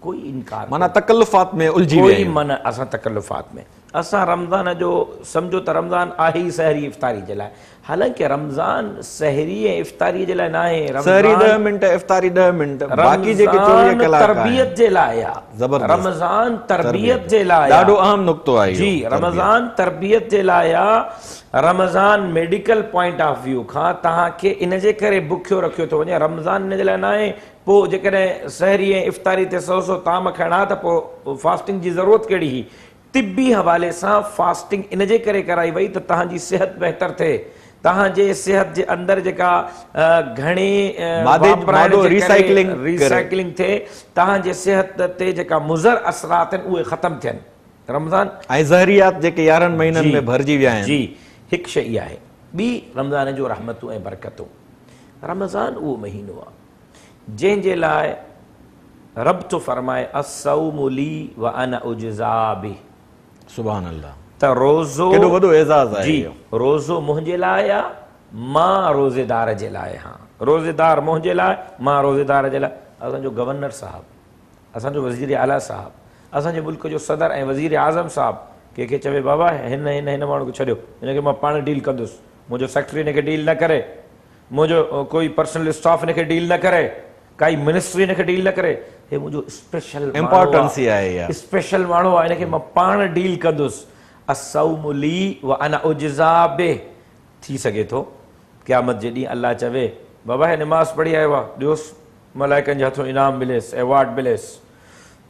कोई इनकार माना तकल्लुफ़ात में उलझी कोई विया माना असां तकल्लुफ़ात में असां रमज़ान जो सम्झो त रमज़ान आहे ई सहरी इफ़्तारी जे लाइ। हालांकि रमज़ान सहरी ऐं इफ़्तारी जे लाइ न आहे, सहरी 10 मिंट, इफ़्तारी 10 मिंट, बाक़ी जेके 24 कलाक तरबियत जे लाइ आहे। ज़बरदस्त, रमज़ान तरबियत जे लाइ ॾाढो अहम नुक़्तो आहे जी। रमज़ान तरबियत जे लाइ आहे। Ramzan medical point of view खां तव्हांखे इन जे करे बुखियो रखियो थो वञे। रमज़ान इन जे लाइ न आहे पोइ जेकॾहिं सहरी ऐं इफ़्तारी ते 100 ताम खाइणा त पोइ फास्टिंग जी ज़रूरत कहिड़ी हुई। तिबी हवाले सां फास्टिंग इन जे करे कराई वई त तव्हांजी सिहत बहितर थिए, तव्हांजे सिहत जे अंदरि जेका घणी रिसाइक्लिंग थिए, तव्हांजे सिहत ते जेका मुज़र असरात आहिनि उहे ख़तमु थियनि। रमज़ान ऐं ज़हरियात जेके 11 महीननि में भरिजी विया आहिनि। जी, हिकु शइ इहा आहे। ॿी रमज़ान जो रहमतूं ऐं बरकतूं। रमज़ान उहो महीनो आहे जंहिंजे लाइ रब थो फरमाए अस्सौमु ली व अना उज्ज़ा बिह। सुभान अल्लाह। त रोज़ो केॾो वॾो एज़ाज़ आहे जी। इहो। रोज़ो मुंहिंजे लाइ आहे, मां रोज़ेदार जे लाइ। हा, रोज़ेदार मुंहिंजे लाइ, मां रोज़ेदार जे लाइ। असांजो गवर्नर साहबु, असांजो वज़ीर आला साहबु, असांजे मुल्क जो सदर ऐं वज़ीर आज़म साहबु कंहिंखे चवे बाबा हिन माण्हू खे छॾियो, हिनखे मां पाण डील कंदुसि, मुंहिंजो सेक्रेटरी हिनखे डील न करे, मुंहिंजो कोई पर्सनल स्टाफ हिनखे डील न करे, काई मिनिस्ट्री हिनखे डील न करे, हे मुंहिंजो स्पेशल इम्पोर्टेंसी आहे, स्पेशल माण्हू आहे, हिनखे मां पाण डील कंदुसि। अस्सौमु ली व अना उज्ज़ा बिह। थी सघे थो क़यामत जे ॾींहुं अल्लाह चवे बाबा हे नमाज़ पढ़ी आयो आहे, ॾियोसि मलाइकनि जे हथों इनाम मिलेसि, एवॉर्ड मिलेसि।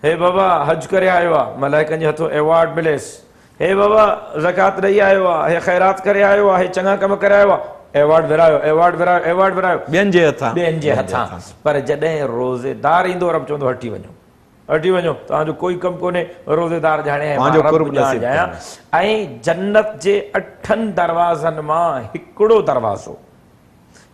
हे बाबा हज करे आयो आहे, मलाइकनि जे हथों एवॉर्ड मिलेसि। हे बाबा ज़कात ॾेई आयो आहे, हे ख़ैरात करे आयो आहे, हे चङा कम करे आयो आहे, एवॉर्ड विरायो, एवॉर्ड विरायो, एवॉर्ड विरायो ॿियनि जे हथां। पर जॾहिं रोज़ेदार ईंदो रब चवंदो हटी वञो, हटी वञो, तव्हांजो कोई कमु कोन्हे, रोज़ेदार ॼाणे ऐं जन्नत जे 8 दरवाज़नि मां हिकिड़ो दरवाज़ो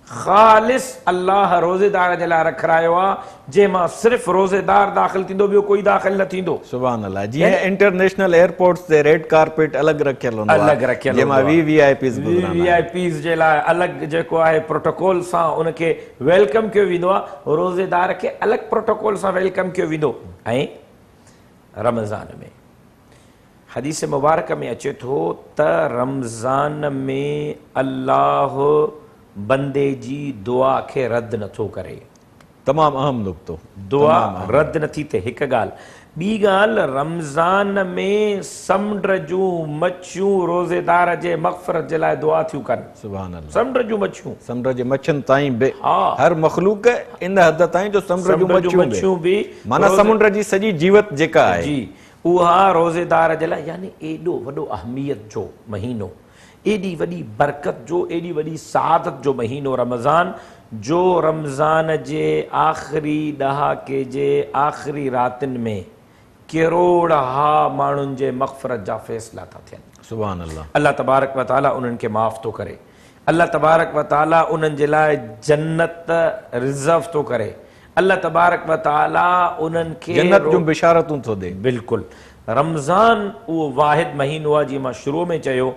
ख़ालिस अल्लाह रोज़ेदार जे लाइ रखायो आहे, जंहिंमां सिर्फ़ रोज़ेदार दाख़िल थींदो, ॿियो कोई दाख़िल न थींदो। सुभान अल्लाह। जीअं इंटरनेशनल एयरपोर्ट्स ते रेड कारपेट अलॻि रखियल हूंदो आहे, अलॻि रखियल जंहिंमां वीआईपीज़ जे लाइ अलॻि जेको आहे प्रोटोकॉल सां उनखे वेलकम कयो वेंदो आहे, रोज़ेदार खे अलॻि प्रोटोकॉल सां वेलकम कयो वेंदो। ऐं रमज़ान में हदीस मुबारक में अचे थो त रमज़ान में अल्लाह बंदे जी दुआ खे रद्द नथो करे। तमामु अहम नुक़्तो, दुआ रद्द नथी थिए, हिकु ॻाल्हि। ॿी ॻाल्हि, रमज़ान में समुंड जूं मच्छियूं रोज़ेदार जे मग़फ़िरत जे लाइ दुआ थियूं कनि। सुभान अल्लाह। समुंड जूं मच्छियूं, समुंड जे मच्छियुनि ताईं बि हर मख़लूक इन हद ताईं जो समुंड जूं मच्छियूं बि, माना समुंड जी सॼी जीवत जेका आहे जी, उहा रोज़ेदार जे लाइ, यानी एॾो वॾो अहमियत जो महीनो, एॾी वॾी बरकत जो, एॾी वॾी सआदत जो महीनो रमज़ान, जो रमज़ान जे आख़िरी ॾहाके जे आख़िरी रातिनि में करोड़ा माण्हुनि जे मग़फ़िरत जा फ़ैसिला था थियनि। सुभान अल्लाह। अल्लाह तबारक व तआला उन्हनि खे माफ़ थो करे, अल्लाह तबारक व तआला उन्हनि जे लाइ जन्नत रिज़र्व थो करे, अल्लाह तबारक व तआला उन्हनि खे जन्नत जूं बिशारतूं थो ॾे। बिल्कुलु। रमज़ान उहो वाहिद महीनो आहे, जीअं मां शुरू में चयो,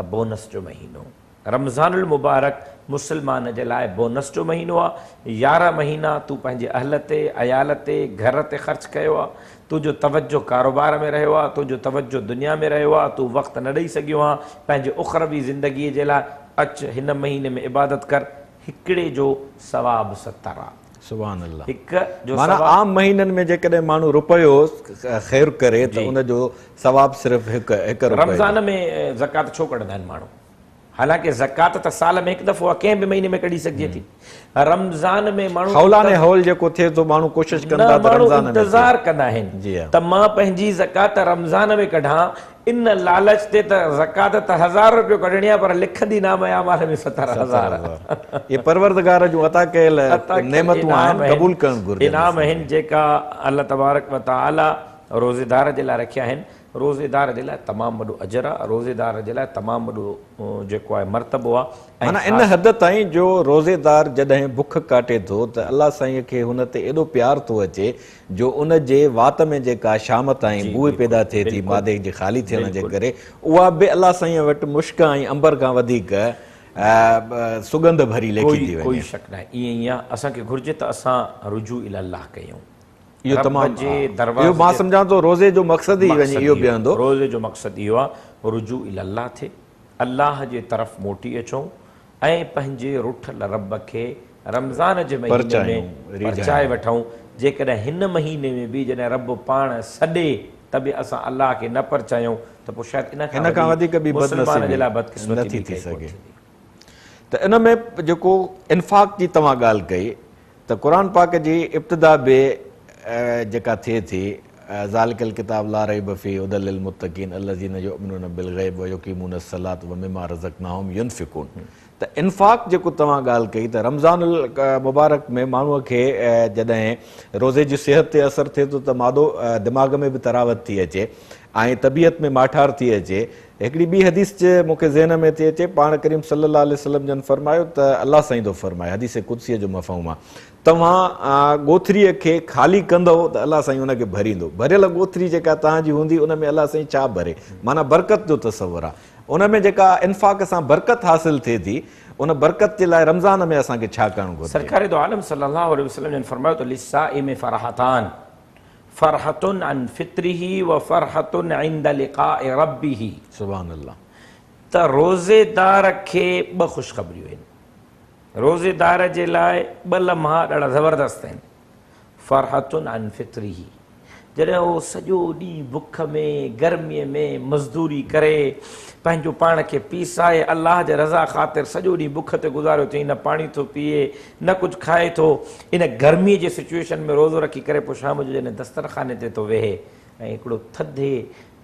त बोनस जो महीनो। रमज़ानुल मुबारक मुस्लमान जे लाइ बोनस जो महीनो आहे। 11 महीना तूं पंहिंजे अहल ते, अयाल ते, घर ते ख़र्च कयो आहे, तुंहिंजो तवजो कारोबार में रहियो आहे, तुंहिंजो तवजो दुनिया में रहियो आहे, तूं वक़्तु न ॾेई सघियो आहे पंहिंजे उख़रवी ज़िंदगीअ जे लाइ। अच हिन महीने में इबादत कर, हिकिड़े जो सवाबु 70 आहे। सुभान अल्लाह। हिकु जो माना आम महीननि में जेकॾहिं माण्हू रुपयो ख़ैर करे त उनजो सवाबु सिर्फ़ु हिकु रुपयो। रमज़ान में ज़कात छो कढंदा आहिनि माण्हू? हालांकि ज़कात त साल में हिकु दफ़ो आहे, कंहिं बि महीने में कढी सघिजे थी। रमज़ान में माण्हू हौलाने हौल जेको थिए थो माण्हू कोशिशि कंदा त माण्हू रमज़ान में इंतज़ार कंदा आहिनि त मां पंहिंजी ज़कात रमज़ान में कढां। इन लालच ते त ज़कात त 1000 रुपयो कढणी आहे, पर लिखंदी नाम आमाल में 70,000। ये परवरदिगार जूं अता कयल नेमतूं आहिनि, क़बूल करणु घुरिजे। इनाम आहिनि जेका अल्लाह तबारक व तआला रोज़ेदार जे लाइ रखिया आहिनि। रोज़ेदार जे लाइ तमामु वॾो अजर आहे, रोज़ेदार जे लाइ तमामु वॾो जेको आहे मर्तबो आहे। माना इन हद ताईं जो रोज़ेदार जॾहिं बुख काटे थो त अल्लाह साईं खे हुन ते एॾो प्यार थो अचे जो उन जे वात में जेका शाम ताईं बूह पैदा थिए थी मादे जे ख़ाली थियण जे करे, उहा बि अल्लाह साईं वटि मुश्क ऐं अंबर खां वधीक सुगंध भरी लेखी थी वञे। कोई शक न आहे, ईअं ई आहे। असांखे घुरिजे त असां रुजू इल्लाह कयूं। इहो तमामु इहो मां सम्झां थो रोज़े जो मक़सदु ई वञे इहो बीहंदो। रोज़े जो मक़सदु इहो आहे रुजू इल्लाह थिए, अल्लाह जे तरफ़ मोटी अचूं ऐं पंहिंजे रुठल रब खे रमज़ान जे महीने में परचाए वठूं। जेकॾहिं हिन महीने में बि जॾहिं रब पाण सॾे त बि असां अल्लाह खे न परचायूं त पोइ शायदि इन खां वधीक बि मुस्लमान जे लाइ बदकिस्मती नथी थी सघे। त इन में जेको इन्फ़ाक़ जी तव्हां ॻाल्हि कई त क़ुर पाक जी इब्तिदा बि जेका थिए थी ज़ालिकल किताब ला रैब फ़ीह हुदल लिल मुत्तक़ीन अल्लज़ीना युमिनूना बिल ग़ैब व युक़ीमूना सलात व मिम्मा रज़क़नाहुम युनफ़िक़ून। त इन्फ़ाक़ जेको तव्हां ॻाल्हि कई त रमज़ानुल मुबारक में माण्हूअ खे जॾहिं रोज़े जी सिहत ते असरु थिए थो त मादो दिमाग़ में बि तरावत थी अचे ऐं तबियत में माठार थी अचे। हिकिड़ी ॿी हदीस मूंखे ज़हन में थी अचे, पाण करीम सल्लल्लाहु अलैहि वसल्लम जन फरमायो त अल्लाह साईं थो फरमाए, हदीस कुदसीअ जो मफ़हूम आहे, तव्हां ॻोथरीअ खे ख़ाली कंदव त अल्लाह साईं हुनखे भरींदो। भरियल ॻोथरी जेका तव्हांजी हूंदी उन में अल्लाह साईं छा भरे, माना बरकत जो तसवुरु आहे। उन में जेका इन्फ़ाक़ सां बरकत हासिल थिए थी, उन बरकत जे लाइ रमज़ान में असांखे छा करणु घुरिजे? सरकार दो आलम सल्लल्लाहु अलैहि वसल्लम जन फरमायो त लिस्साइम फरहतान, फरहतुन अन फित्रिही व फरहतुन इंद लिक़ाए रब्बिही। सुभान अल्लाह। त रोज़ेदार खे 2 ख़ुशख़बरियूं आहिनि। रोज़ेदार जे लाइ 2 लम्हा ॾाढा ज़बरदस्त आहिनि। फरहतुन अन फित्रिही, जॾहिं उहो सॼो ॾींहुं बुख में गर्मीअ में मज़दूरी करे पंहिंजो पाण खे पीसाए अल्लाह जे रज़ा ख़ातिर सॼो ॾींहुं बुख ते गुज़ारियो थी, न पाणी थो पीए न कुझु खाए थो, इन गर्मीअ जे सिचुएशन में रोज़ो रखी करे पोइ शाम जो जॾहिं दस्तरखाने ते थो वेहे ऐं हिकिड़ो थधे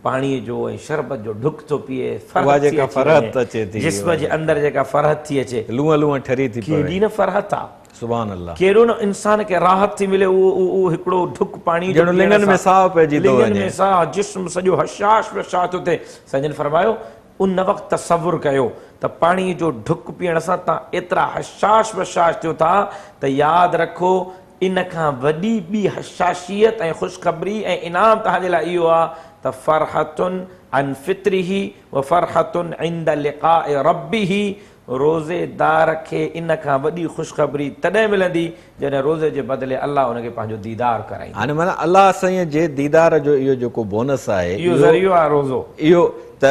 पाणीअ जो ऐं शरबत जो ढुक थो पीए, फरहत अचे थी जिस्म जे अंदरि जेका फरहत थी अचे, लूअं लूअं ठरी थी पए, केॾी न फरहत आहे। सुभान अल्लाह। कहिड़ो न इंसान खे राहत थी मिले उहो हिकिड़ो ढुक पाणी जो, लिंगन में साह पइजी थो वञे, लिंगन में साह, जिस्म सॼो हशाश वशाश थो थिए। संजन फरमायो उन वक़्तु तसवुरु कयो त पाणीअ जो ढुक पीअण सां तव्हां एतिरा हशाश वशाश थियो था त यादि रखो इन खां वॾी ॿी हशाशियत ऐं ख़ुशख़बरी ऐं इनाम तव्हांजे लाइ इहो आहे त फरहतुन अन फित्रिही व फरहतुन इंद लिक़ाए रब्बिही। रोज़ेदार खे इन खां वॾी ख़ुशख़बरी तॾहिं मिलंदी जॾहिं रोज़े जे बदिले अल्लाह हुनखे पंहिंजो दीदार कराईंदो। हाणे माना अल्लाह साईं जे दीदार जो इहो जेको बोनस आहे, इहो ज़रियो आहे रोज़ो। इहो त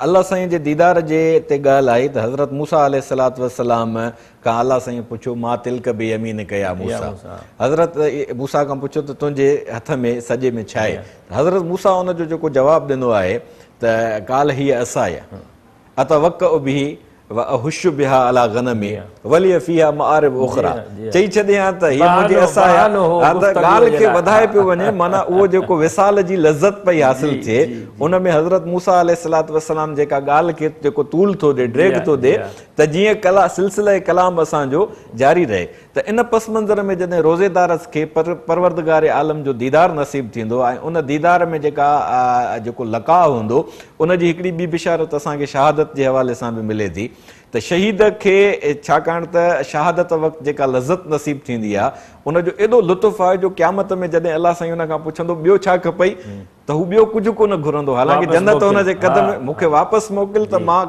अल्लाह साईं जे दीदार जे ते ॻाल्हि आई त हज़रत मूसा अलैहिस्सलातु वस्सलाम खां अल्लाह साईं पुछियो मां तिल्क बि यमीन कया मूसा, हज़रत मूसा खां पुछियो त तुंहिंजे हथ में सॼे में छा आहे? हज़रत मूसा हुनजो जेको जवाबु ॾिनो आहे त काल हीअ असाय अत वक बि हुश बिहा अला गनमी वली फीहा मआरिब उखरा। चई छॾियां त हीअ मुंहिंजी असाय त ॻाल्हि खे वधाए पियो वञे, माना उहो जेको विसाल जी लज़त पई हासिल थिए उन में हज़रत मूसा अलैहिस्सलातु वस्सलाम जेका ॻाल्हि खे जेको तूल थो ॾे, ड्रैग थो ॾे त जीअं सिलसिले कलाम असांजो जारी रहे। त इन पस मंज़र में जॾहिं रोज़ेदार खे परवरदिगार आलम जो दीदार नसीब थींदो ऐं उन दीदार में जेको लका हूंदो, उनजी हिकिड़ी ॿी बिशारत असांखे शहादत जे हवाले सां बि मिले थी त शहीद खे, छाकाणि त शहादत वक़्तु जेका लज़त नसीब थींदी आहे उनजो एॾो लुत्फ़ आहे जो क़यामत में जॾहिं अलाह साईं हुन खां पुछंदो ॿियो छा खपई त हू ॿियो कुझु कोन घुरंदो, हालांकि वापसि जन्नत मोकिल। हुनजे कदम हा, मूंखे वापसि मोकिल त मां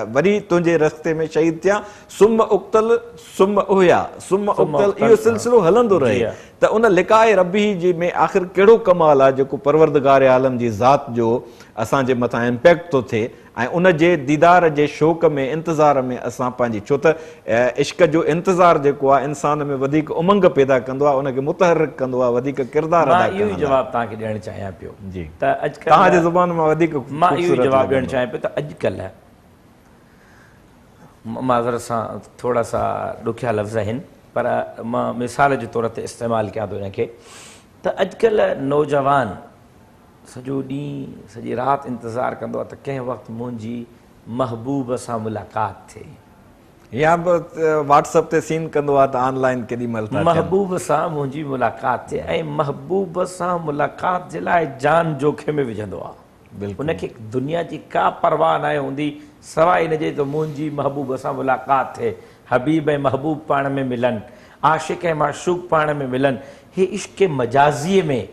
वरी तुंहिंजे रस्ते में शहीद थियां, सुम उक्तल सुम उहिया सुम उक्तल, इहो सिलसिलो हलंदो रहे। जी हा। त उन लिकाए रबी जी में आख़िर कहिड़ो कमाल आहे जेको परवरदिगार आलम जी ज़ात जो असांजे मथां इम्पैक्ट थो थिए ऐं उन जे दीदार जे शौक़ में इंतज़ार में असां पंहिंजी, छो त इश्क जो इंतज़ार जेको आहे इंसान में वधीक उमंग पैदा कंदो आहे, उनखे मुतहरिक कंदो आहे, वधीक किरदारु मां अदा इहो ई कंदो आहे। जवाबु तव्हांखे ॾियणु चाहियां पियो जी त अॼुकल्ह तव्हांजे ज़ुबान मां वधीक मां इहो ई ख़ूबसूरत जवाबु ॾियणु लॻंदो। चाहियां पियो त अॼुकल्ह माज़रत सां थोरा सा ॾुखिया लफ़्ज़ आहिनि पर मां मिसाल जे तौर ते इस्तेमालु कयां थो हिनखे त अॼुकल्ह नौजवान सॼो ॾींहुं सॼी राति इंतज़ारु कंदो आहे त कंहिं वक़्तु मुंहिंजी महबूब सां मुलाक़ात थिए, या व्हाट्सअप ते सीन कंदो आहे त ऑनलाइन केॾी महिल था थियनि। महबूब सां मुंहिंजी मुलाक़ात थिए ऐं महबूब सां मुलाक़ात जे लाइ जान जोखिम में विझंदो आहे। बिल्कुलु। उनखे दुनिया जी का परवाह न हूंदी सवाइ हिन जे त मुंहिंजी महबूब सां मुलाक़ात थिए, हबीब ऐं महबूब पाण में मिलनि, आशिक़ ऐं माशूक़ पाण में मिलनि। हे इश्क़ मजाज़ीअ में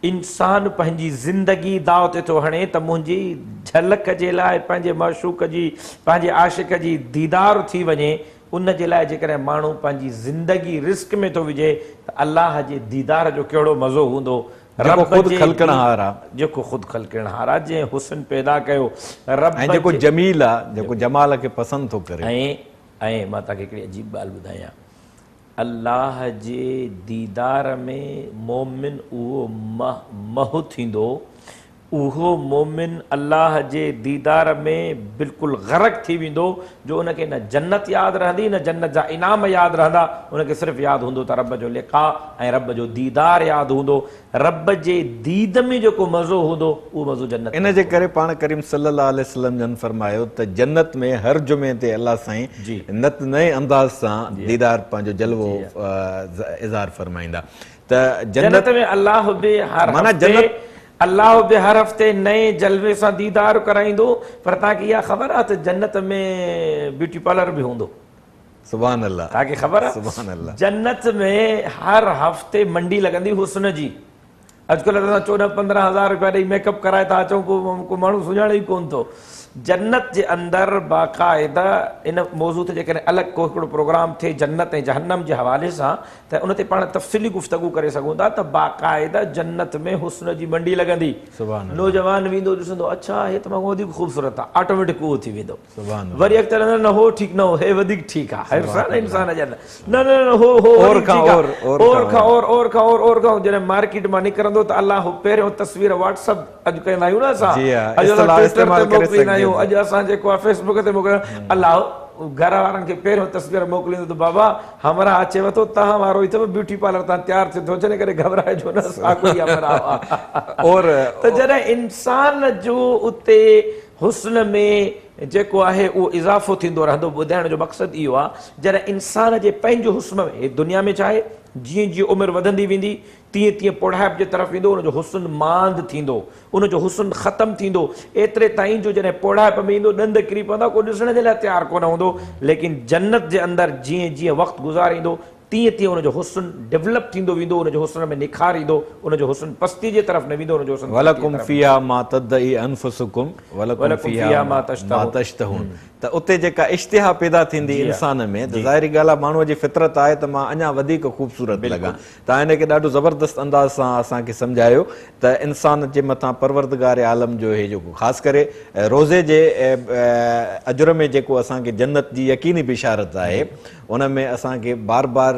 इंसान पंहिंजी ज़िंदगी दाव ते थो हणे त मुंहिंजी झलक जे लाइ पंहिंजे माशूक़ जी पंहिंजे आशिक़ जी दीदार थी वञे। उन जे लाइ जेकॾहिं माण्हू पंहिंजी ज़िंदगी रिस्क में थो विझे त अलाह जे दीदार जो कहिड़ो मज़ो हूंदो। जेको ख़ुदि ख़लकणहार आहे, जेको ख़ुदि ख़लकणहार आहे, जंहिं हुस्न पैदा कयो रब ऐं जेको जमील आहे, जेको जमाल खे पसंदि थो करे। ऐं मां तव्हांखे हिकिड़ी अजीब ॻाल्हि ॿुधायां, अल्लाह जे दीदार में मोमिन उहो महु थींदो, उहो मोमिन अल्लाह जे दीदार में बिल्कुलु ग़रक़ थी वेंदो जो उनखे न जन्नत यादि रहंदी न जन्नत जा इनाम यादि रहंदा। उनखे सिर्फ़ु यादि हूंदो त रब जो लिका ऐं रब जो दीदार यादि हूंदो। रब जे दीद में जेको मज़ो हूंदो उहो मज़ो जन्नत। इन जे करे पाण करीम सल्लल्लाहु अलैहि वसल्लम जन फरमायो त जन्नत में हर जुमे ते अल्लाह साईं नत नए अंदाज़ सां दीदार पंहिंजो जलवो इज़हार फरमाईंदा। त जन्नत में अल्लाह बि हर माना जन्नत अल्लाह बि हर हफ़्ते नए जलवे सां दीदार कराईंदो। पर तव्हांखे इहा ख़बर आहे त जन्नत में ब्यूटी पार्लर बि हूंदो। सुभान अल्लाह, तव्हांखे ख़बर आहे सुभान अल्लाह। जन्नत में हर हफ़्ते मंडी लॻंदी हुस्न जी। अॼुकल्ह असां 14-15 हज़ार रुपया ॾेई मेकअप कराए था अचूं, को माण्हू सुञाणे ई कोन थो। जन्नत जे अंदरि बाक़ाइदा इन मौज़ू ते जेकॾहिं अलॻि को हिकिड़ो प्रोग्राम थिए जन्नत ऐं जहन्नम जे हवाले सां त उन ते पाण तफ़सीली गुफ़्तगू करे सघूं था त बाक़ाइदा जन्नत में हुस्न जी मंडी लॻंदी। नौजवान वेंदो ॾिसंदो अच्छा हे तमामु वधीक ख़ूबसूरत आहे, ऑटोमेटिक उहो थी वेंदो। वरी अॻिते न हो ठीकु न हो, हे वधीक ठीकु आहे, इंसान न न हो और खां जॾहिं मार्केट मां निकिरंदो त अलाह पहिरियों तस्वीर व्हाट्सअप अॼु कंदा आहियूं न असां, अॼु असां जेको आहे फेसबुक ते मोकिलियो, अलाह घर वारनि खे पहिरियों तस्वीर मोकिलींदो त बाबा हमरा अचेव थो, तव्हां वारो ई अथव ब्यूटी पार्लर तां तयारु थियो थो, जॾहिं करे घबराइजो न। त जॾहिं इंसान जो उते हुस्न में जेको आहे उहो इज़ाफ़ो थींदो रहंदो। ॿुधाइण जो मक़सदु इहो आहे जॾहिं इंसान जे पंहिंजो हुस्न में दुनिया में छा आहे, जीअं जीअं उमिरि वधंदी वेंदी तीअं तीअं पोढ़ाइप जे तरफ़ वेंदो, उनजो हुस्न मांद थींदो, उनजो हुस्न ख़तमु थींदो। एतिरे ताईं जो जॾहिं पोढ़ाइप में ईंदो ॾंद किरी पवंदा, को ॾिसण जे लाइ तयारु कोन हूंदो। लेकिन जन्नत जे अंदरि जीअं जीअं वक़्तु गुज़ारींदो तीअं तीअं उनजो हुस्न डेवलप थींदो वेंदो, उनजो हुस्न में निखार ईंदो, उनजो हुस्न पस्ती जे तरफ़ न वेंदो, उनजो हुस्न वलकुम फिया मा तदई अनफुसुकुम वलकुम फिया मा तश्तहून। त उते जेका इश्तिहा पैदा थींदी इंसान में, त ज़ाहिरी ॻाल्हि आहे माण्हूअ जी फितरत आहे त मां अञा वधीक ख़ूबसूरत लॻां। तव्हां हिनखे ॾाढो ज़बरदस्त अंदाज़ सां असांखे सम्झायो त इंसान जे मथां परवरदिगार आलम जो हे जेको ख़ासि करे रोज़े जे अजुर में जेको असांखे जन्नत जी यकीनी बिशारत आहे, उन में असांखे बार बार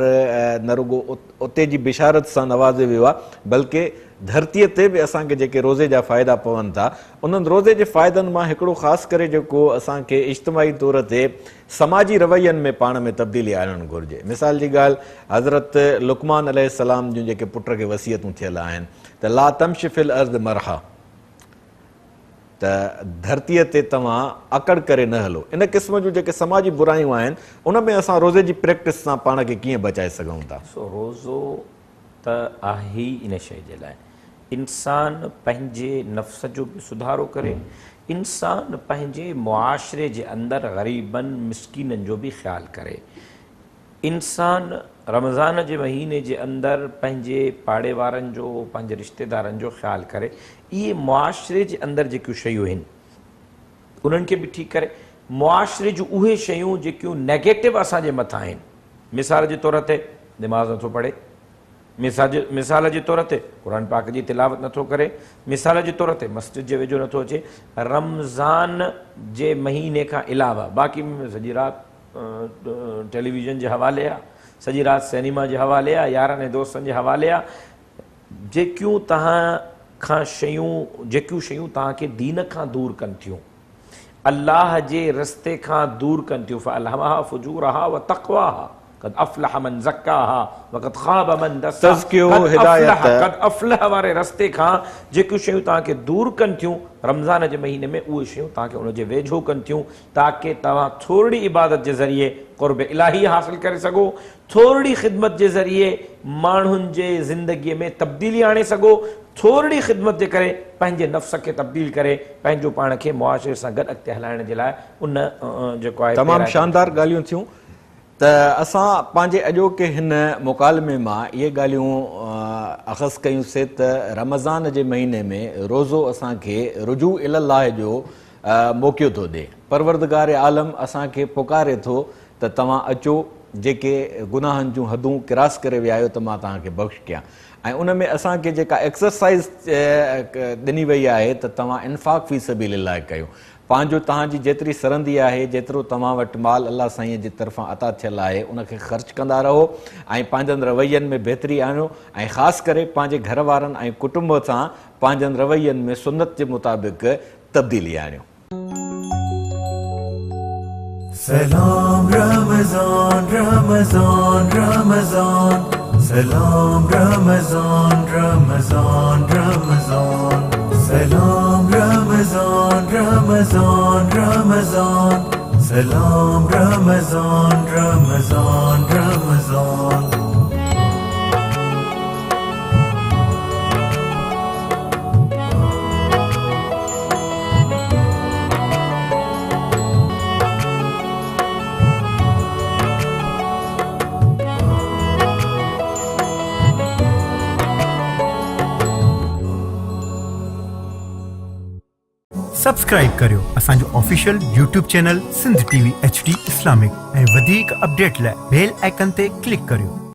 न रुगो उते जी बिशारत सां नवाज़े वियो आहे, बल्कि धरतीअ ते बि असांखे जेके रोज़े जा फ़ाइदा पवनि था, उन्हनि रोज़े जे फ़ाइदनि मां हिकिड़ो ख़ासि करे जेको असांखे इज्तिमाही तौर ते समाजी रवैयनि में पाण में तब्दीली आणणु घुरिजे। मिसाल जी ॻाल्हि, हज़रत लुकमान अलैहिस्सलाम जूं जेके पुट खे वसियतूं थियल आहिनि त ला तमश फिल अर्ज़ मरहा, त धरतीअ ते तव्हां अकड़ करे न हलो। इन क़िस्म जूं जेके समाजी बुरायूं आहिनि उन में असां रोज़े जी प्रैक्टिस सां पाण खे कीअं बचाए सघूं था? रोज़ो त आहे ई इन शइ जे लाइ इंसान पंहिंजे नफ़्स जो बि सुधारो करे, इंसान पंहिंजे मुआशरे जे अंदरि ग़रीबनि मिसकीननि जो बि ख़्यालु करे। इंसान रमज़ान जे महीने जे अंदरि पंहिंजे पाड़े वारनि जो पंहिंजे रिश्तेदारनि जो ख़्यालु करे इहे मुआशिरे जे अंदरि जेकियूं शयूं आहिनि उन्हनि खे बि ठीकु करे मुआशिरे जूं उहे शयूं जेकियूं नेगेटिव असांजे मथां आहिनि मिसाल जे तौर ते निमाज़ नथो पढ़े मिसाल जे तौर ते क़ुर पाक जी तिलावत नथो करे मिसाल जे तौर ते मस्जिद जे वेझो नथो अचे रमज़ान जे महीने खां अलावा बाक़ी सॼी राति टेलीविज़न जे हवाले आहे सॼी राति सिनेमा जे हवाले आहे यारनि दोस्तनि जे हवाले आहे जेकियूं शयूं तव्हांखे दीन खां दूरि कनि थियूं अल्लाह जे रस्ते खां दूरि कनि थियूं फ़अल्हमहा फ़ुजूरहा व तक़वाहा क़द अफ़लह मन ज़क्काहा व क़द ख़ाब मन दस्साहा तज़कियो हिदायत क़द अफ़लह वारे रस्ते खां जेकियूं शयूं तव्हांखे दूरि कनि थियूं रमज़ान जे महीने में उहे शयूं तव्हांखे उनजे वेझो कनि थियूं ताकी तव्हां थोरी इबादत जे ज़रिए क़ुर्ब इलाही हासिल करे सघो थोरी ख़िदमत जे ज़रिए माण्हुनि जे ज़िंदगीअ में तब्दीली आणे सघो थोरी ख़िदमत जे करे पंहिंजे नफ़्स खे तब्दील करे पंहिंजो पाण खे मुआशिरे सां गॾु अॻिते हलाइण जे लाइ उन जेको आहे तमामु शानदार ॻाल्हियूं थियूं त असां पंहिंजे अॼोके हिन मुकालमे मां इहे ॻाल्हियूं अख़ज़ कयूंसीं त रमज़ान जे महीने में रोज़ो असांखे रुजू इलाह जो मौक़ो थो ॾिए परवरदिगार आलम असांखे पुकारे थो त तव्हां अचो जेके गुनाहनि जूं हदूं क्रास करे विया आहियो त मां तव्हांखे बख़्श कयां ऐं उन में असांखे जेका एक्सरसाइज़ ॾिनी वई आहे त तव्हां इन्फ़ाक़ फ़ी सबीलिल्लाह कयो पंहिंजो तव्हांजी जेतिरी सरंदी आहे जेतिरो तव्हां वटि माल अलाह साईं जी तरफ़ां अता थियल आहे उनखे ख़र्च कंदा रहो ऐं पंहिंजनि रवैयनि में बहितरी आणियो ऐं ख़ासि करे पंहिंजे घर वारनि ऐं कुटुंब सां पंहिंजनि रवैयनि में सुन्नत जे मुताबिक़ तब्दीली आणियो Salam Ramazan, Ramazan, Ramazan. Salam Ramazan, Ramazan, Ramazan. Salam Ramazan, Ramazan, Ramazan. Salam Ramazan, Ramazan, Ramazan. Subscribe करियो असांजो official YouTube channel Sindh TV HD Islamic ऐं वधीक अपडेट लाइ बेल आइकन ते क्लिक करियो